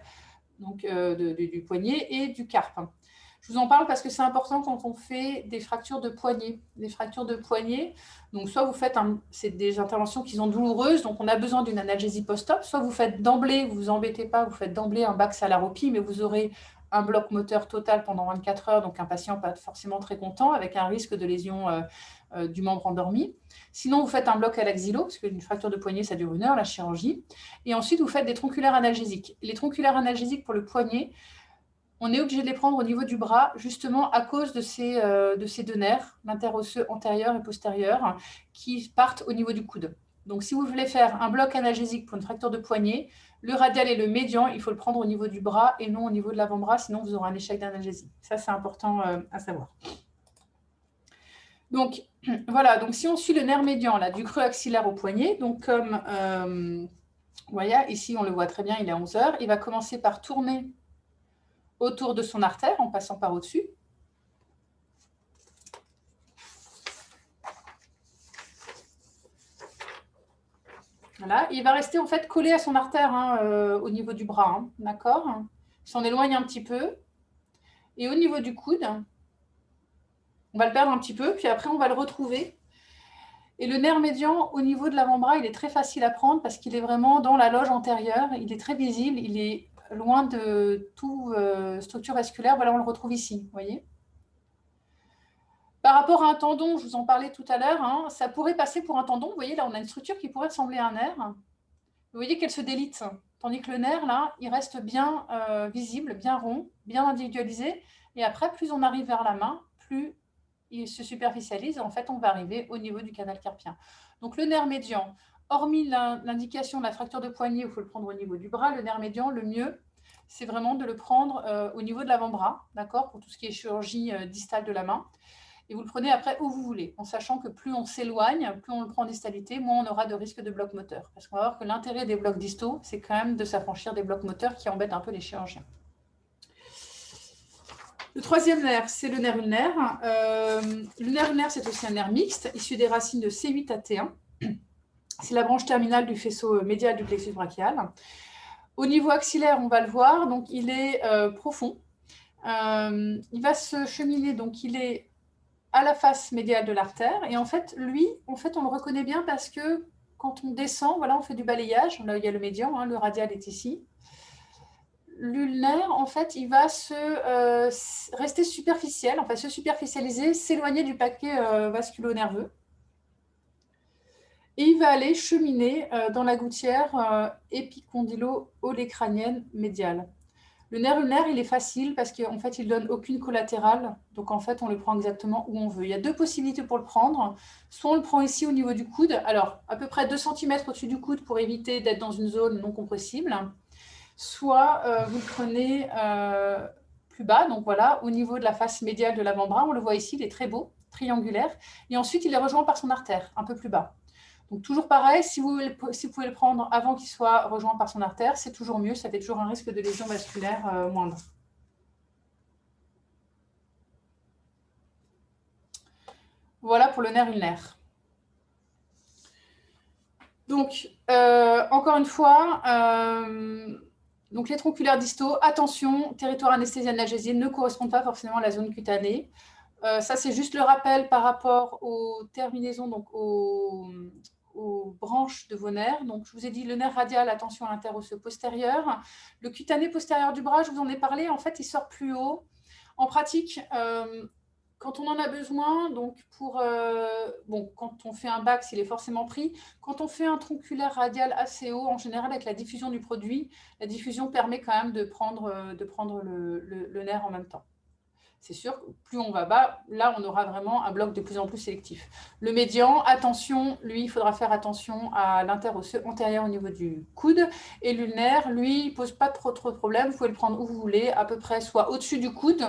donc, du poignet et du carpe. Je vous en parle parce que c'est important quand on fait des fractures de poignet. Les fractures de poignet, donc soit vous faites, c'est des interventions qui sont douloureuses, donc on a besoin d'une analgésie post-op, soit vous faites d'emblée, vous vous embêtez pas, vous faites d'emblée un baxalaropie, mais vous aurez un bloc moteur total pendant 24 heures, donc un patient pas forcément très content, avec un risque de lésion du membre endormi. Sinon, vous faites un bloc à l'axillo, parce qu'une fracture de poignet, ça dure 1 heure, la chirurgie. Et ensuite, vous faites des tronculaires analgésiques. Les tronculaires analgésiques pour le poignet, on est obligé de les prendre au niveau du bras, justement à cause de ces 2 nerfs, l'interosseux antérieur et postérieur, qui partent au niveau du coude. Donc, si vous voulez faire un bloc analgésique pour une fracture de poignet, le radial et le médian, il faut le prendre au niveau du bras et non au niveau de l'avant-bras, sinon vous aurez un échec d'analgésie. Ça, c'est important à savoir. Donc, voilà. Donc, si on suit le nerf médian là, du creux axillaire au poignet, donc comme vous voyez, ici, on le voit très bien, il est à 11 heures. Il va commencer par tourner autour de son artère en passant par au-dessus. Voilà, il va rester en fait collé à son artère au niveau du bras, d'accord. Il s'en éloigne un petit peu. Et au niveau du coude, on va le perdre un petit peu, puis après on va le retrouver. Et le nerf médian au niveau de l'avant-bras, il est très facile à prendre parce qu'il est vraiment dans la loge antérieure, il est très visible, il est loin de toute structure vasculaire. Voilà, on le retrouve ici, vous voyez. Par rapport à un tendon, je vous en parlais tout à l'heure, ça pourrait passer pour un tendon. Vous voyez, là, on a une structure qui pourrait ressembler à un nerf. Vous voyez qu'elle se délite, tandis que le nerf, là, il reste bien visible, bien rond, bien individualisé. Et après, plus on arrive vers la main, plus il se superficialise. Et en fait, on va arriver au niveau du canal carpien. Donc, le nerf médian, hormis l'indication de la fracture de poignet, où il faut le prendre au niveau du bras, le nerf médian, le mieux, c'est vraiment de le prendre au niveau de l'avant-bras, d'accord, pour tout ce qui est chirurgie distale de la main. Et vous le prenez après où vous voulez, en sachant que plus on s'éloigne, plus on le prend en distalité, moins on aura de risque de bloc moteur. Parce qu'on va voir que l'intérêt des blocs distaux, c'est quand même de s'affranchir des blocs moteurs qui embêtent un peu les chirurgiens. Le troisième nerf, c'est le nerf ulnaire. Le nerf ulnaire, c'est aussi un nerf mixte, issu des racines de C8 à T1. C'est la branche terminale du faisceau médial du plexus brachial. Au niveau axillaire, on va le voir, donc il est profond. Il va se cheminer, donc il est à la face médiale de l'artère. Et en fait, lui, on le reconnaît bien parce que quand on descend, voilà, on fait du balayage. Là, il y a le médian, le radial est ici. L'ulnaire, en fait, il va rester superficiel, se superficialiser, s'éloigner du paquet vasculo-nerveux. Et il va aller cheminer dans la gouttière épicondylo-olécrânienne médiale. Le nerf ulnaire, il est facile parce qu'en fait, il ne donne aucune collatérale. Donc, en fait, on le prend exactement où on veut. Il y a 2 possibilités pour le prendre. Soit on le prend ici au niveau du coude, alors à peu près 2 cm au-dessus du coude pour éviter d'être dans une zone non compressible. Soit vous le prenez plus bas, donc voilà, au niveau de la face médiale de l'avant-bras. On le voit ici, il est très beau, triangulaire. Et ensuite, il est rejoint par son artère, un peu plus bas. Donc, toujours pareil, si vous pouvez le prendre avant qu'il soit rejoint par son artère, c'est toujours mieux, ça fait toujours un risque de lésion vasculaire moindre. Voilà pour le nerf ulnaire. Donc, encore une fois, donc les tronculaires distaux, attention, territoire anesthésie-analgésie ne correspondent pas forcément à la zone cutanée. Ça, c'est juste le rappel par rapport aux terminaisons, donc aux branches de vos nerfs. Donc, je vous ai dit le nerf radial, attention à l'interosseux postérieur. Le cutané postérieur du bras, je vous en ai parlé, en fait, il sort plus haut. En pratique, quand on en a besoin, donc quand on fait un bax, il est forcément pris. Quand on fait un tronculaire radial assez haut, en général, avec la diffusion du produit, la diffusion permet quand même de prendre le nerf en même temps. c'est sûr que plus on va bas, là, on aura vraiment un bloc de plus en plus sélectif. Le médian, attention, lui, il faudra faire attention à l'interosseux antérieur au niveau du coude. Et l'ulnaire, lui, il ne pose pas trop de problème. Vous pouvez le prendre où vous voulez, à peu près soit au-dessus du coude,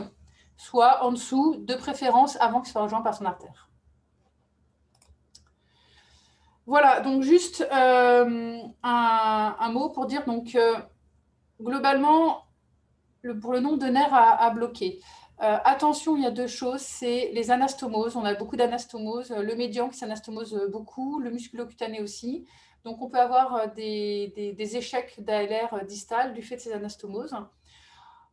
soit en dessous, de préférence avant qu'il soit rejoint par son artère. Voilà, donc juste un mot pour dire, donc, globalement, pour le nombre de nerfs à bloquer. Attention, il y a deux choses, c'est les anastomoses. On a beaucoup d'anastomoses, le médian qui s'anastomose beaucoup, le musculocutané aussi. Donc, on peut avoir des échecs d'ALR distal du fait de ces anastomoses.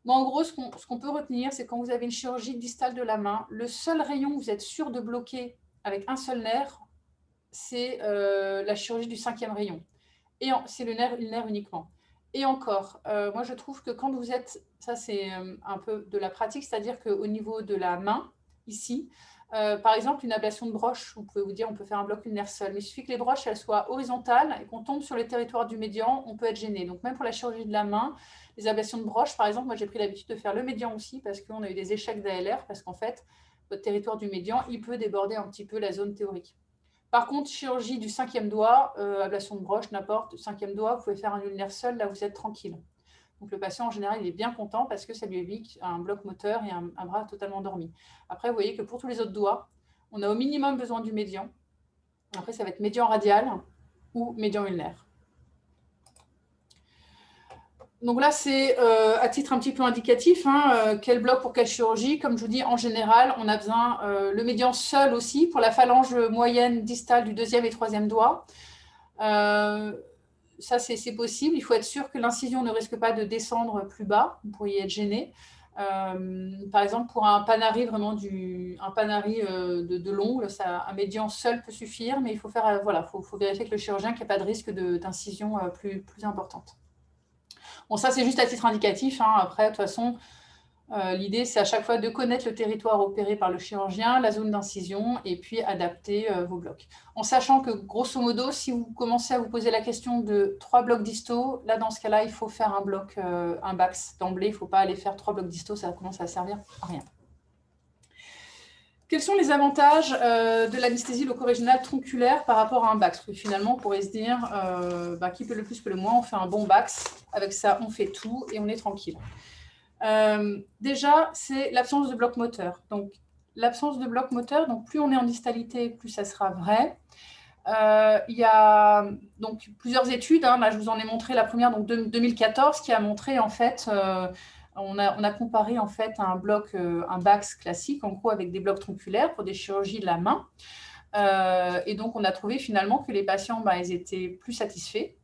Mais en gros, ce qu'on peut retenir, c'est quand vous avez une chirurgie distale de la main, le seul rayon où vous êtes sûr de bloquer avec un seul nerf, c'est la chirurgie du 5e rayon. Et c'est le nerf ulnaire uniquement. Et encore, moi je trouve que quand vous êtes, ça c'est un peu de la pratique, c'est-à-dire qu'au niveau de la main, ici, par exemple une ablation de broche, vous pouvez vous dire on peut faire un bloc ulnaire seul, mais il suffit que les broches elles soient horizontales et qu'on tombe sur le territoire du médian, on peut être gêné. Donc même pour la chirurgie de la main, les ablations de broche, par exemple, moi j'ai pris l'habitude de faire le médian aussi parce qu'on a eu des échecs d'ALR, parce qu'en fait, votre territoire du médian, il peut déborder un petit peu la zone théorique. Par contre, chirurgie du 5e doigt, ablation de broche, n'importe, 5e doigt, vous pouvez faire un ulnaire seul, là vous êtes tranquille. Donc le patient en général, il est bien content parce que ça lui évite un bloc moteur et un bras totalement endormi. Après, vous voyez que pour tous les autres doigts, on a au minimum besoin du médian. Après, ça va être médian radial ou médian ulnaire. Donc là, c'est à titre un petit peu indicatif, quel bloc pour quelle chirurgie. Comme je vous dis, en général, on a besoin le médian seul aussi pour la phalange moyenne distale du 2e et 3e doigt. Ça, c'est possible. Il faut être sûr que l'incision ne risque pas de descendre plus bas. Vous pourriez être gêné. Par exemple, pour un panari, vraiment un panari de l'ongle, un médian seul peut suffire, mais il faut faire, voilà, faut vérifier avec le chirurgien qu'il n'y a pas de risque d'incision plus importante. Bon, ça, c'est juste à titre indicatif. Après, de toute façon, l'idée, c'est à chaque fois de connaître le territoire opéré par le chirurgien, la zone d'incision, et puis adapter vos blocs. En sachant que, grosso modo, si vous commencez à vous poser la question de 3 blocs distaux, là, dans ce cas-là, il faut faire un bloc, un BAX d'emblée. Il ne faut pas aller faire 3 blocs distaux, ça commence à servir à rien. Quels sont les avantages de l'anesthésie loco-régionale tronculaire par rapport à un BAX? Parce que finalement, on pourrait se dire, qui peut le plus, peut le moins, on fait un bon BAX. Avec ça, on fait tout et on est tranquille. Déjà, c'est l'absence de bloc moteur. Donc, l'absence de bloc moteur, donc plus on est en distalité, plus ça sera vrai. Il y a donc plusieurs études. Là, je vous en ai montré la première, donc 2014, qui a montré en fait... on a comparé en fait un bloc, un BAX classique, en gros avec des blocs tronculaires pour des chirurgies de la main. Et donc, on a trouvé finalement que les patients, ils étaient plus satisfaits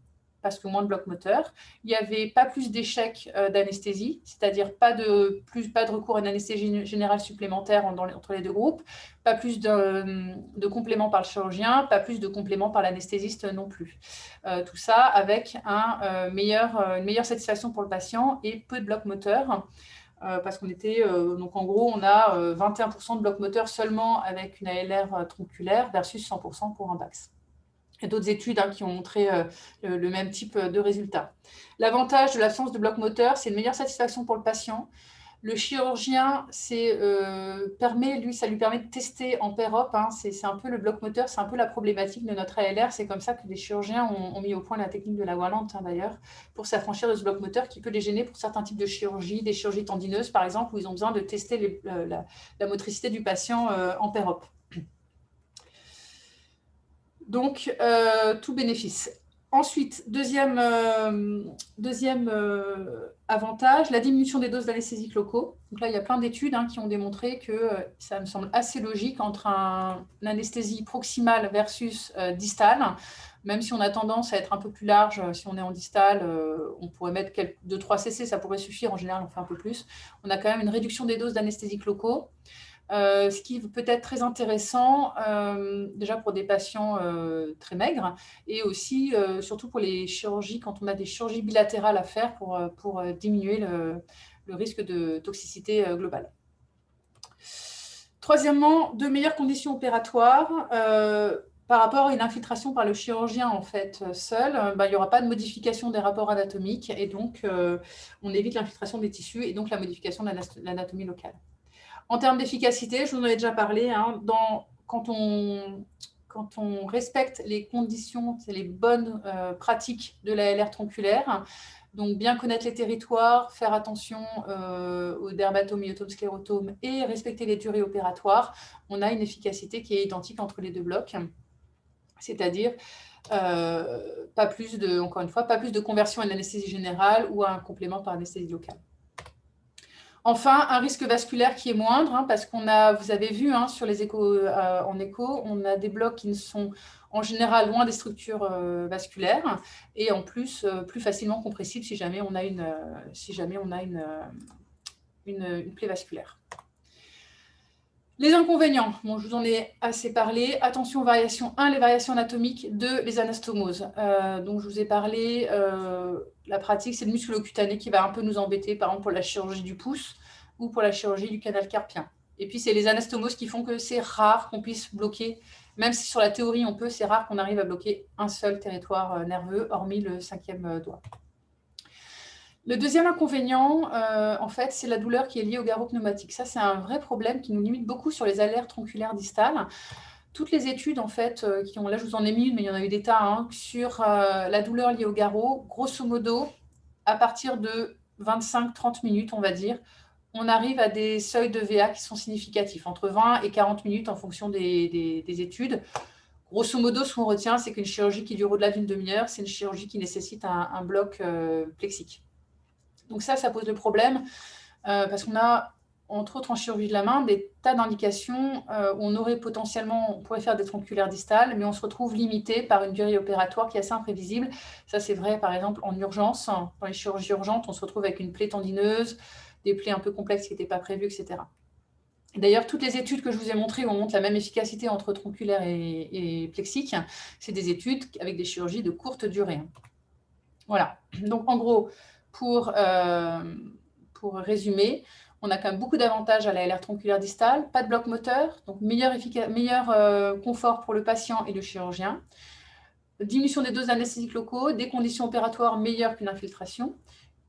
parce que moins de blocs moteurs. Il n'y avait pas plus d'échecs d'anesthésie, c'est-à-dire pas de recours à une anesthésie générale supplémentaire entre les deux groupes, pas plus de compléments par le chirurgien, pas plus de compléments par l'anesthésiste non plus. Tout ça avec une meilleure satisfaction pour le patient et peu de blocs moteurs. Parce qu'on était, donc en gros, on a 21% de blocs moteurs seulement avec une ALR tronculaire versus 100% pour un BAX. Il y a d'autres études qui ont montré le même type de résultats. L'avantage de l'absence de bloc moteur, c'est une meilleure satisfaction pour le patient. Le chirurgien, ça lui permet de tester en pair-op. C'est un peu le bloc moteur, c'est un peu la problématique de notre ALR. C'est comme ça que les chirurgiens ont mis au point la technique de la Wallante, d'ailleurs, pour s'affranchir de ce bloc moteur qui peut les gêner pour certains types de chirurgies, des chirurgies tendineuses, par exemple, où ils ont besoin de tester la motricité du patient en pair-op. Donc, tout bénéfice. Ensuite, deuxième avantage, la diminution des doses d'anesthésiques locaux. Donc là, il y a plein d'études qui ont démontré que ça me semble assez logique entre une anesthésie proximale versus distale. Même si on a tendance à être un peu plus large, si on est en distale, on pourrait mettre 2-3 cc, ça pourrait suffire. En général, on fait un peu plus. On a quand même une réduction des doses d'anesthésiques locaux. Ce qui peut être très intéressant, déjà pour des patients très maigres, et aussi, surtout pour les chirurgies, quand on a des chirurgies bilatérales à faire pour diminuer le risque de toxicité globale. Troisièmement, de meilleures conditions opératoires. Par rapport à une infiltration par le chirurgien en fait seul, il n'y aura pas de modification des rapports anatomiques, et donc on évite l'infiltration des tissus et donc la modification de l'anatomie locale. En termes d'efficacité, je vous en ai déjà parlé, hein, quand on respecte les conditions, c'est les bonnes pratiques de la LR tronculaire, donc bien connaître les territoires, faire attention aux dermatomes, myotomes, sclérotomes et respecter les durées opératoires, on a une efficacité qui est identique entre les deux blocs, c'est-à-dire encore une fois, pas plus de conversion à l'anesthésie générale ou à un complément par anesthésie locale. Enfin, un risque vasculaire qui est moindre, hein, parce qu'on a, vous avez vu hein, sur les échos, en écho, on a des blocs qui ne sont en général loin des structures vasculaires et en plus plus facilement compressibles si jamais on a une plaie vasculaire. Les inconvénients, bon, je vous en ai assez parlé. Attention aux variations. 1, les variations anatomiques. 2, les anastomoses. Donc, je vous ai parlé, la pratique, c'est le musculo-cutané qui va un peu nous embêter, par exemple pour la chirurgie du pouce ou pour la chirurgie du canal carpien. Et puis, c'est les anastomoses qui font que c'est rare qu'on puisse bloquer, même si sur la théorie on peut, c'est rare qu'on arrive à bloquer un seul territoire nerveux, hormis le 5e doigt. Le deuxième inconvénient, en fait, c'est la douleur qui est liée au garrot pneumatique. Ça, c'est un vrai problème qui nous limite beaucoup sur les alertes tronculaires distales. Toutes les études, en fait, là, je vous en ai mis une, mais il y en a eu des tas, hein, sur la douleur liée au garrot, grosso modo, à partir de 25-30 minutes, on va dire, on arrive à des seuils de VA qui sont significatifs, entre 20 et 40 minutes en fonction des études. Grosso modo, ce qu'on retient, c'est qu'une chirurgie qui dure au-delà d'une demi-heure, c'est une chirurgie qui nécessite un bloc plexique. Donc ça pose le problème parce qu'on a, entre autres en chirurgie de la main, des tas d'indications où on pourrait faire des tronculaires distales, mais on se retrouve limité par une durée opératoire qui est assez imprévisible. Ça, c'est vrai, par exemple, en urgence. Dans les chirurgies urgentes, on se retrouve avec une plaie tendineuse, des plaies un peu complexes qui n'étaient pas prévues, etc. D'ailleurs, toutes les études que je vous ai montrées où on montre la même efficacité entre tronculaire et plexique, c'est des études avec des chirurgies de courte durée. Voilà. Donc, en gros, pour résumer, on a quand même beaucoup d'avantages à la LR tronculaire distale, pas de bloc moteur, donc meilleur confort pour le patient et le chirurgien, diminution des doses d'anesthésiques locaux, des conditions opératoires meilleures qu'une infiltration,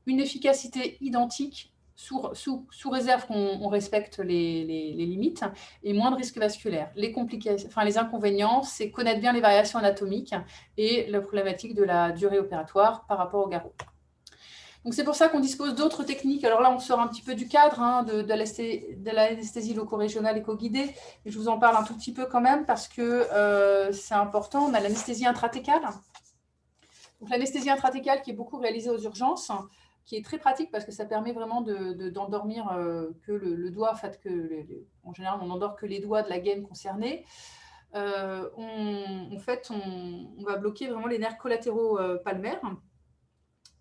une efficacité identique sous réserve qu'on respecte les limites et moins de risques vasculaires. Les inconvénients, c'est connaître bien les variations anatomiques et la problématique de la durée opératoire par rapport au garrot. Donc, c'est pour ça qu'on dispose d'autres techniques. Alors là, on sort un petit peu du cadre hein, de l'anesthésie loco-régionale éco-guidée. Je vous en parle un tout petit peu quand même parce que c'est important. On a l'anesthésie intratécale. Donc, l'anesthésie intratécale qui est beaucoup réalisée aux urgences, qui est très pratique parce que ça permet vraiment d'endormir que le doigt, en fait, en général, on n'endort que les doigts de la gaine concernée. On va bloquer vraiment les nerfs collatéraux palmaires.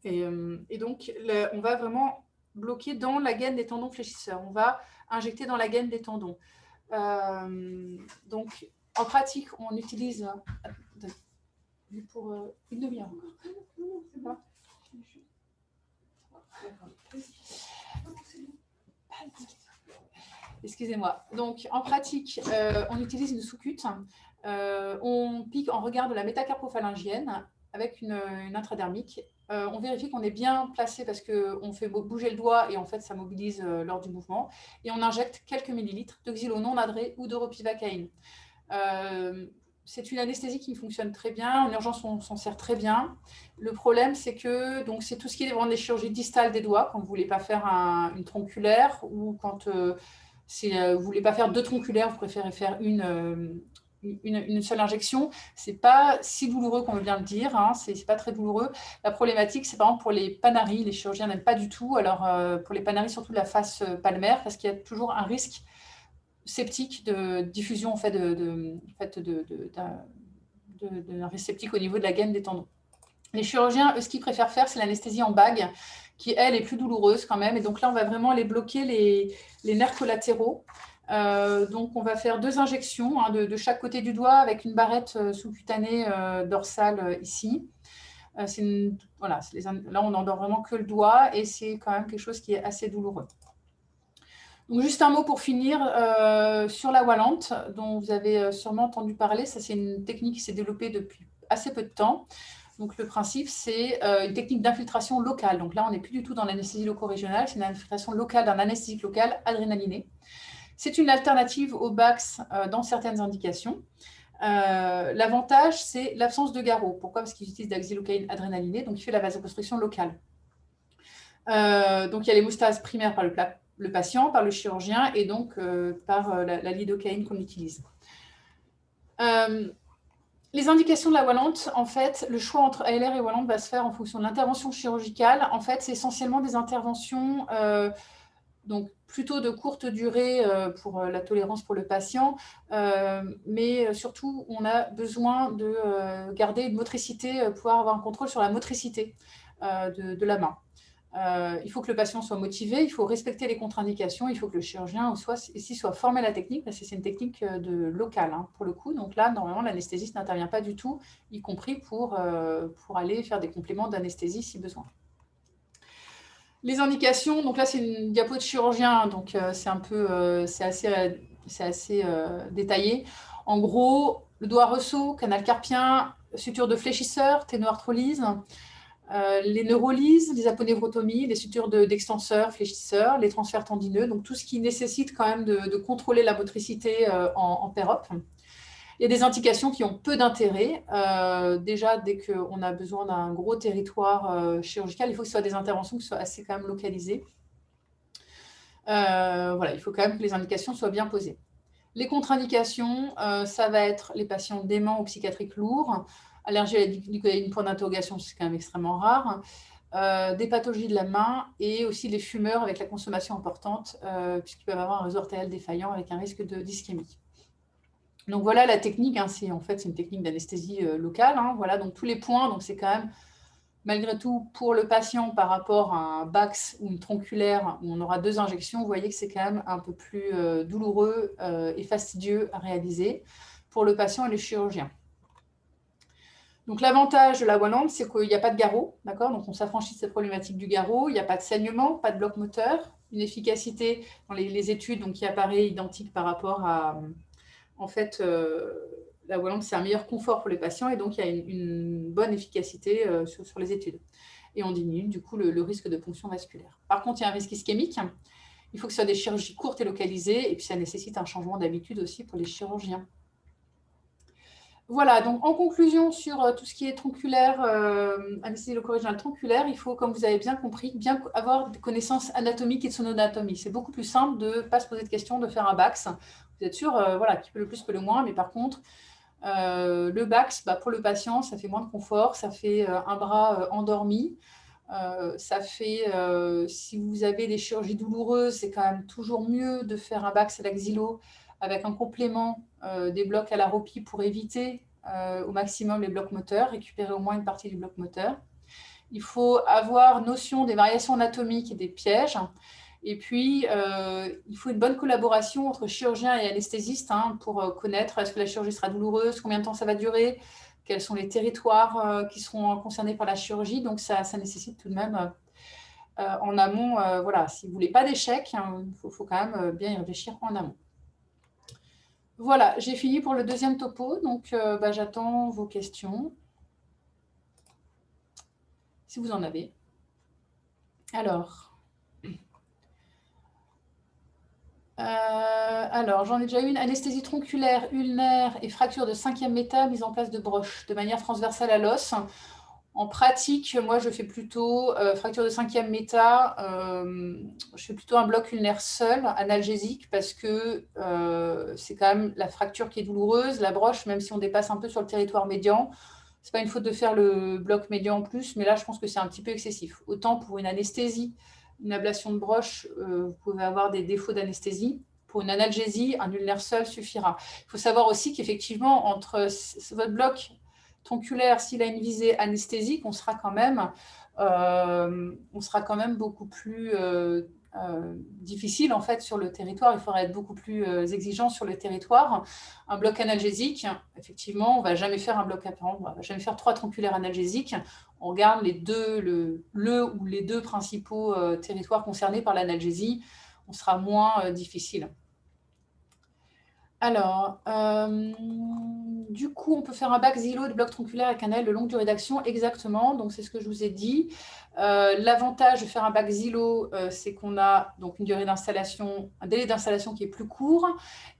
Et donc, on va vraiment bloquer dans la gaine des tendons fléchisseurs. On va injecter dans la gaine des tendons. Donc, en pratique, on utilise pour une demi-heure encore. Excusez-moi. Donc, en pratique, on utilise une sous-cute. On pique en regard de la métacarpophalyngienne avec une intradermique. On vérifie qu'on est bien placé parce qu'on fait bouger le doigt et en fait, ça mobilise lors du mouvement. Et on injecte quelques millilitres de xylo non nadré ou de ropivacaïne. C'est une anesthésie qui fonctionne très bien. En urgence, on s'en sert très bien. Le problème, c'est que c'est tout ce qui est vraiment des chirurgies distales des doigts, quand vous ne voulez pas faire une tronculaire ou quand vous ne voulez pas faire deux tronculaires, vous préférez faire une seule injection. Ce n'est pas si douloureux qu'on veut bien le dire, hein, ce n'est pas très douloureux. La problématique, c'est par exemple pour les panaries, les chirurgiens n'aiment pas du tout. Alors pour les panaries, surtout de la face palmaire, parce qu'il y a toujours un risque septique de diffusion en fait, d'un réceptique au niveau de la gaine des tendons. Les chirurgiens, eux, ce qu'ils préfèrent faire, c'est l'anesthésie en bague, qui, elle, est plus douloureuse quand même. Et donc là, on va vraiment aller bloquer les nerfs collatéraux. Donc, on va faire 2 injections hein, de chaque côté du doigt avec une barrette sous-cutanée dorsale ici. Là, on n'endort vraiment que le doigt et c'est quand même quelque chose qui est assez douloureux. Donc, juste un mot pour finir sur la Wallante, dont vous avez sûrement entendu parler. Ça, c'est une technique qui s'est développée depuis assez peu de temps. Donc, le principe, c'est une technique d'infiltration locale. Donc là, on n'est plus du tout dans l'anesthésie loco-régionale, c'est une infiltration locale d'un anesthésique local adrénaliné C'est une alternative au BAX dans certaines indications. L'avantage, c'est l'absence de garrot. Pourquoi? Parce qu'ils utilisent de la xylocaïne adrénalinée, donc il fait la vasoconstriction locale. Donc il y a l'hémostase primaire par le patient, par le chirurgien et donc par la lidocaïne qu'on utilise. Les indications de la Wallante, en fait, le choix entre ALR et Wallante va se faire en fonction de l'intervention chirurgicale. En fait, c'est essentiellement des interventions donc plutôt de courte durée pour la tolérance pour le patient, mais surtout, on a besoin de garder une motricité, pouvoir avoir un contrôle sur la motricité de la main. Il faut que le patient soit motivé, il faut respecter les contre-indications, il faut que le chirurgien soit formé à la technique, parce que c'est une technique locale hein, pour le coup. Donc là, normalement, l'anesthésiste n'intervient pas du tout, y compris pour aller faire des compléments d'anesthésie si besoin. Les indications, donc là c'est une diapo de chirurgien, donc c'est assez détaillé. En gros, le doigt ressaut, canal carpien, suture de fléchisseur, ténoarthrolyse, les neurolyses, les aponeurotomies, les sutures d'extenseurs, fléchisseurs, les transferts tendineux, donc tout ce qui nécessite quand même de contrôler la motricité en pérope. Il y a des indications qui ont peu d'intérêt. Déjà, dès qu'on a besoin d'un gros territoire chirurgical, il faut que ce soit des interventions qui soient assez quand même localisées. Voilà, il faut quand même que les indications soient bien posées. Les contre-indications, ça va être les patients déments ou psychiatriques lourds, allergie à la glycodéine, point d'interrogation, c'est quand même extrêmement rare, des pathologies de la main et aussi les fumeurs avec la consommation importante, puisqu'ils peuvent avoir un réseau artériel défaillant avec un risque d'ischémie. Donc voilà la technique, hein, c'est une technique d'anesthésie locale. Hein, voilà, donc tous les points, donc c'est quand même, malgré tout, pour le patient par rapport à un BAX ou une tronculaire où on aura 2 injections, vous voyez que c'est quand même un peu plus douloureux et fastidieux à réaliser pour le patient et le chirurgien. Donc l'avantage de la Wallante, c'est qu'il n'y a pas de garrot, d'accord? Donc on s'affranchit de cette problématique du garrot, il n'y a pas de saignement, pas de bloc moteur, une efficacité dans les études donc, qui apparaît identique par rapport à... En fait, la Wallante, c'est un meilleur confort pour les patients et donc il y a une bonne efficacité sur les études. Et on diminue du coup le risque de ponction vasculaire. Par contre, il y a un risque ischémique. Il faut que ce soit des chirurgies courtes et localisées et puis ça nécessite un changement d'habitude aussi pour les chirurgiens. Voilà, donc en conclusion sur tout ce qui est tronculaire, anesthésie loco-régionale tronculaire, il faut, comme vous avez bien compris, bien avoir des connaissances anatomiques et de son anatomie. C'est beaucoup plus simple de ne pas se poser de questions, de faire un BAX. Vous êtes sûr, voilà, qui peut le plus, peut le moins, mais par contre, le BAX, pour le patient, ça fait moins de confort, ça fait un bras endormi, ça fait, si vous avez des chirurgies douloureuses, c'est quand même toujours mieux de faire un BAX à l'axillo avec un complément des blocs à la ropie pour éviter au maximum les blocs moteurs, récupérer au moins une partie du bloc moteur. Il faut avoir notion des variations anatomiques et des pièges. Et puis, il faut une bonne collaboration entre chirurgien et anesthésiste hein, pour connaître est-ce que la chirurgie sera douloureuse, combien de temps ça va durer, quels sont les territoires qui seront concernés par la chirurgie. Donc, ça nécessite tout de même en amont, voilà, si vous ne voulez pas d'échec, il faut quand même bien y réfléchir en amont. Voilà, j'ai fini pour le deuxième topo, donc j'attends vos questions, si vous en avez. Alors, j'en ai déjà eu une anesthésie tronculaire, ulnaire et fracture de 5e méta, mise en place de broche de manière transversale à l'os. En pratique, moi, je fais plutôt fracture de 5e méta, je fais plutôt un bloc ulnaire seul, analgésique, parce que c'est quand même la fracture qui est douloureuse. La broche, même si on dépasse un peu sur le territoire médian, c'est pas une faute de faire le bloc médian en plus, mais là, je pense que c'est un petit peu excessif. Autant pour une anesthésie, une ablation de broche, vous pouvez avoir des défauts d'anesthésie. Pour une analgésie, un ulnaire seul suffira. Il faut savoir aussi qu'effectivement, entre votre bloc tronculaire, s'il a une visée anesthésique, on sera quand même beaucoup plus difficile en fait sur le territoire. Il faudra être beaucoup plus exigeant sur le territoire. Un bloc analgésique, effectivement, on ne va jamais faire un bloc apparent, on ne va jamais faire 3 tronculaires analgésiques. On regarde les deux principaux territoires concernés par l'analgésie, on sera moins difficile. Alors, du coup, on peut faire un bac xylo de bloc tronculaire avec un L de longue durée d'action, exactement. Donc, c'est ce que je vous ai dit. L'avantage de faire un bac xylo, c'est qu'on a donc une durée d'installation, un délai d'installation qui est plus court.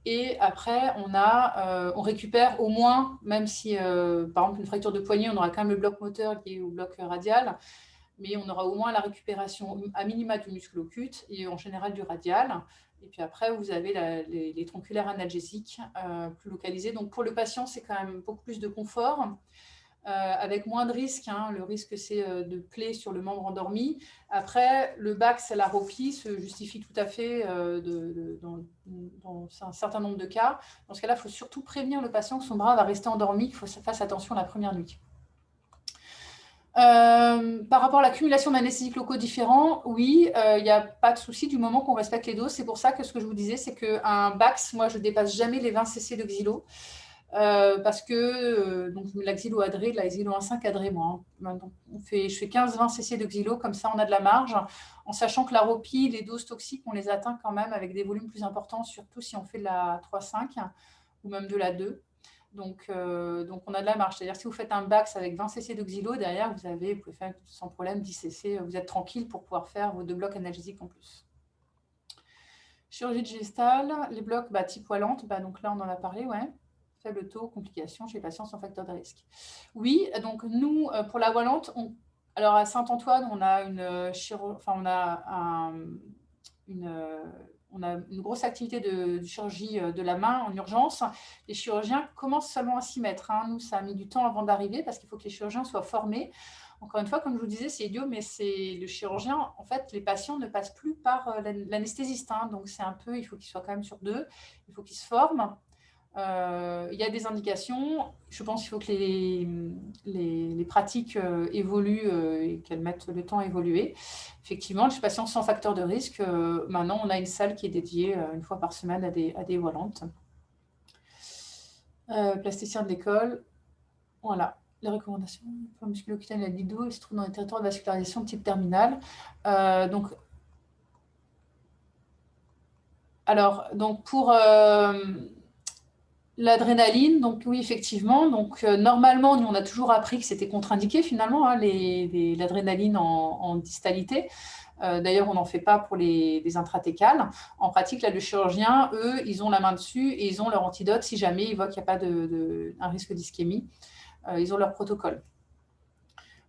Et après, on récupère au moins, même si, par exemple, une fracture de poignet, on aura quand même le bloc moteur qui est au bloc radial, mais on aura au moins la récupération à minima du muscle occulte et en général du radial. Et puis après, vous avez les tronculaires analgésiques plus localisés. Donc pour le patient, c'est quand même beaucoup plus de confort, avec moins de risques. Hein. Le risque, c'est de plaie sur le membre endormi. Après, le BAX à la ROPI se justifie tout à fait dans un certain nombre de cas. Dans ce cas-là, il faut surtout prévenir le patient que son bras va rester endormi, qu'il faut fasse attention la première nuit. Par rapport à l'accumulation d'anesthésiques locaux différents, oui, il n'y a pas de souci du moment qu'on respecte les doses. C'est pour ça que ce que je vous disais, c'est qu'un BAX, moi, je ne dépasse jamais les 20 cc de xylo. Parce que donc, la xylo adrée, la xylo 1,5 adrée, moi. Hein. Donc, je fais 15-20 cc de xylo, comme ça on a de la marge, en sachant que la ROPI, les doses toxiques, on les atteint quand même avec des volumes plus importants, surtout si on fait de la 3,5 ou même de la 2. Donc, on a de la marge. C'est-à-dire si vous faites un BAX avec 20 cc de xylo, derrière, vous pouvez faire sans problème 10 cc. Vous êtes tranquille pour pouvoir faire vos 2 blocs analgésiques en plus. Chirurgie de gestale, les blocs type Wallante, donc là on en a parlé, ouais. Faible taux, complications chez les patients sans facteur de risque. Oui, donc nous, pour la Wallante, alors à Saint-Antoine, on a une grosse activité de chirurgie de la main en urgence. Les chirurgiens commencent seulement à s'y mettre. Hein. Nous, ça a mis du temps avant d'arriver parce qu'il faut que les chirurgiens soient formés. Encore une fois, comme je vous disais, c'est idiot, mais c'est le chirurgien. En fait, les patients ne passent plus par l'anesthésiste. Hein. Donc, c'est un peu, il faut qu'ils soient quand même sur deux. Il faut qu'ils se forment. Il y a des indications. Je pense qu'il faut que les pratiques évoluent et qu'elles mettent le temps à évoluer. Effectivement, les patients sans facteur de risque, maintenant, on a une salle qui est dédiée une fois par semaine à des Wallantes. Plasticien de l'école. Voilà. Les recommandations pour musculo-cutané et la lido, il se trouve dans les territoires de vascularisation de type terminal. Donc pour l'adrénaline, donc oui, effectivement. Donc normalement, nous, on a toujours appris que c'était contre-indiqué finalement, hein, l'adrénaline en distalité. D'ailleurs, on n'en fait pas pour les intratécales. En pratique, là, le chirurgien, eux, ils ont la main dessus et ils ont leur antidote si jamais ils voient qu'il n'y a pas un risque d'ischémie. Ils ont leur protocole.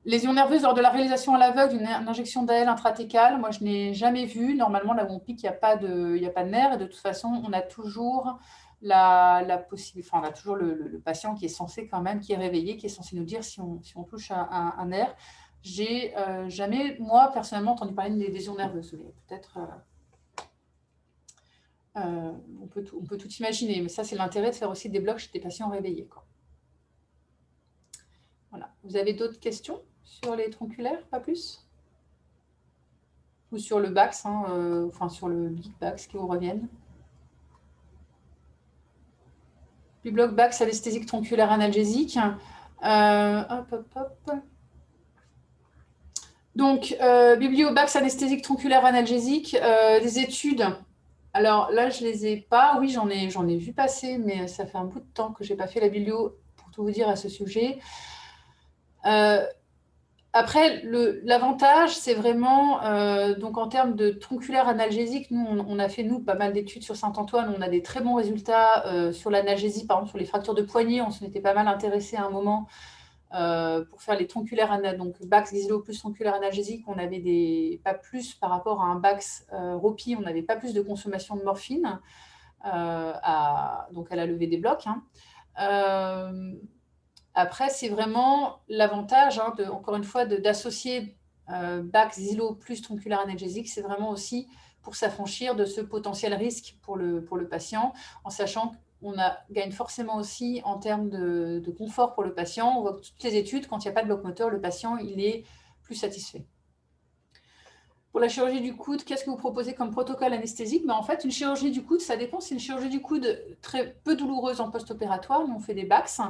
Lésions nerveuses lors de la réalisation à l'aveugle d'une injection d'AL intratécale, moi je n'ai jamais vu. Normalement, là où on pique, il n'y a pas de nerf. Et de toute façon, on a toujours la possibilité, enfin, on a toujours le patient qui est censé quand même, qui est réveillé, qui est censé nous dire si on touche un nerf. J'ai jamais, moi, personnellement, entendu parler des lésions nerveuses. Mais peut-être, on peut tout imaginer. Mais ça, c'est l'intérêt de faire aussi des blocs chez des patients réveillés, quoi. Voilà. Vous avez d'autres questions sur les tronculaires, pas plus? Ou sur le BAX, hein, enfin sur le Big BAX qui vous reviennent? Du bloc BAX anesthésique tronculaire analgésique. Donc, biblio-BAX anesthésique tronculaire analgésique, des études. Alors là, je ne les ai pas. Oui, j'en ai vu passer, mais ça fait un bout de temps que je n'ai pas fait la biblio pour tout vous dire à ce sujet. Après, l'avantage, c'est vraiment, donc en termes de tronculaire analgésique, nous, on a fait, pas mal d'études sur Saint-Antoine. On a des très bons résultats sur l'analgésie, par exemple, sur les fractures de poignet. On s'en était pas mal intéressé à un moment pour faire les tronculaires, donc BAX xylo plus tronculaire analgésique. On avait pas plus par rapport à un BAX ROPI, on n'avait pas plus de consommation de morphine donc à la levée des blocs. Hein. Après, c'est vraiment l'avantage, hein, encore une fois, d'associer BAX xylo plus tronculaire analgésique. C'est vraiment aussi pour s'affranchir de ce potentiel risque pour le patient, en sachant qu'on gagne forcément aussi en termes de confort pour le patient. On voit que toutes les études, quand il n'y a pas de bloc moteur, le patient il est plus satisfait. Pour la chirurgie du coude, qu'est-ce que vous proposez comme protocole anesthésique? En fait, une chirurgie du coude, ça dépend. C'est une chirurgie du coude très peu douloureuse en post-opératoire. Nous, on fait des BAX.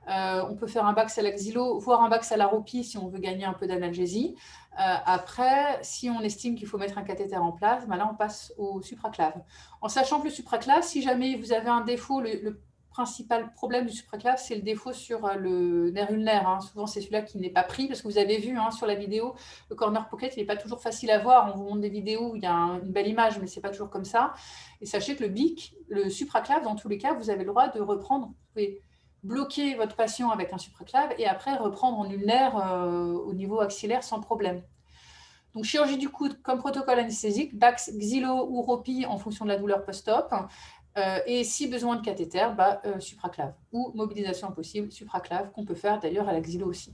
On peut faire un BAX à la xylo, voire un BAX à la ROPI si on veut gagner un peu d'analgésie. Après, si on estime qu'il faut mettre un cathéter en place, là, on passe au supraclave. En sachant que le supraclave, si jamais vous avez un défaut, le principal problème du supraclave, c'est le défaut sur le nerf ulnaire. Hein. Souvent, c'est celui-là qui n'est pas pris, parce que vous avez vu sur la vidéo, le corner pocket, il n'est pas toujours facile à voir. On vous montre des vidéos où il y a une belle image, mais ce n'est pas toujours comme ça. Et sachez que le BIC, le supraclave, dans tous les cas, vous avez le droit de reprendre. Vous pouvez bloquer votre patient avec un supraclave et après reprendre en ulnaire au niveau axillaire sans problème. Donc, chirurgie du coude comme protocole anesthésique, Bax, Xylo ou Ropi en fonction de la douleur post-op. Et si besoin de cathéter, supraclave ou mobilisation possible, supraclave, qu'on peut faire d'ailleurs à la Xylo aussi.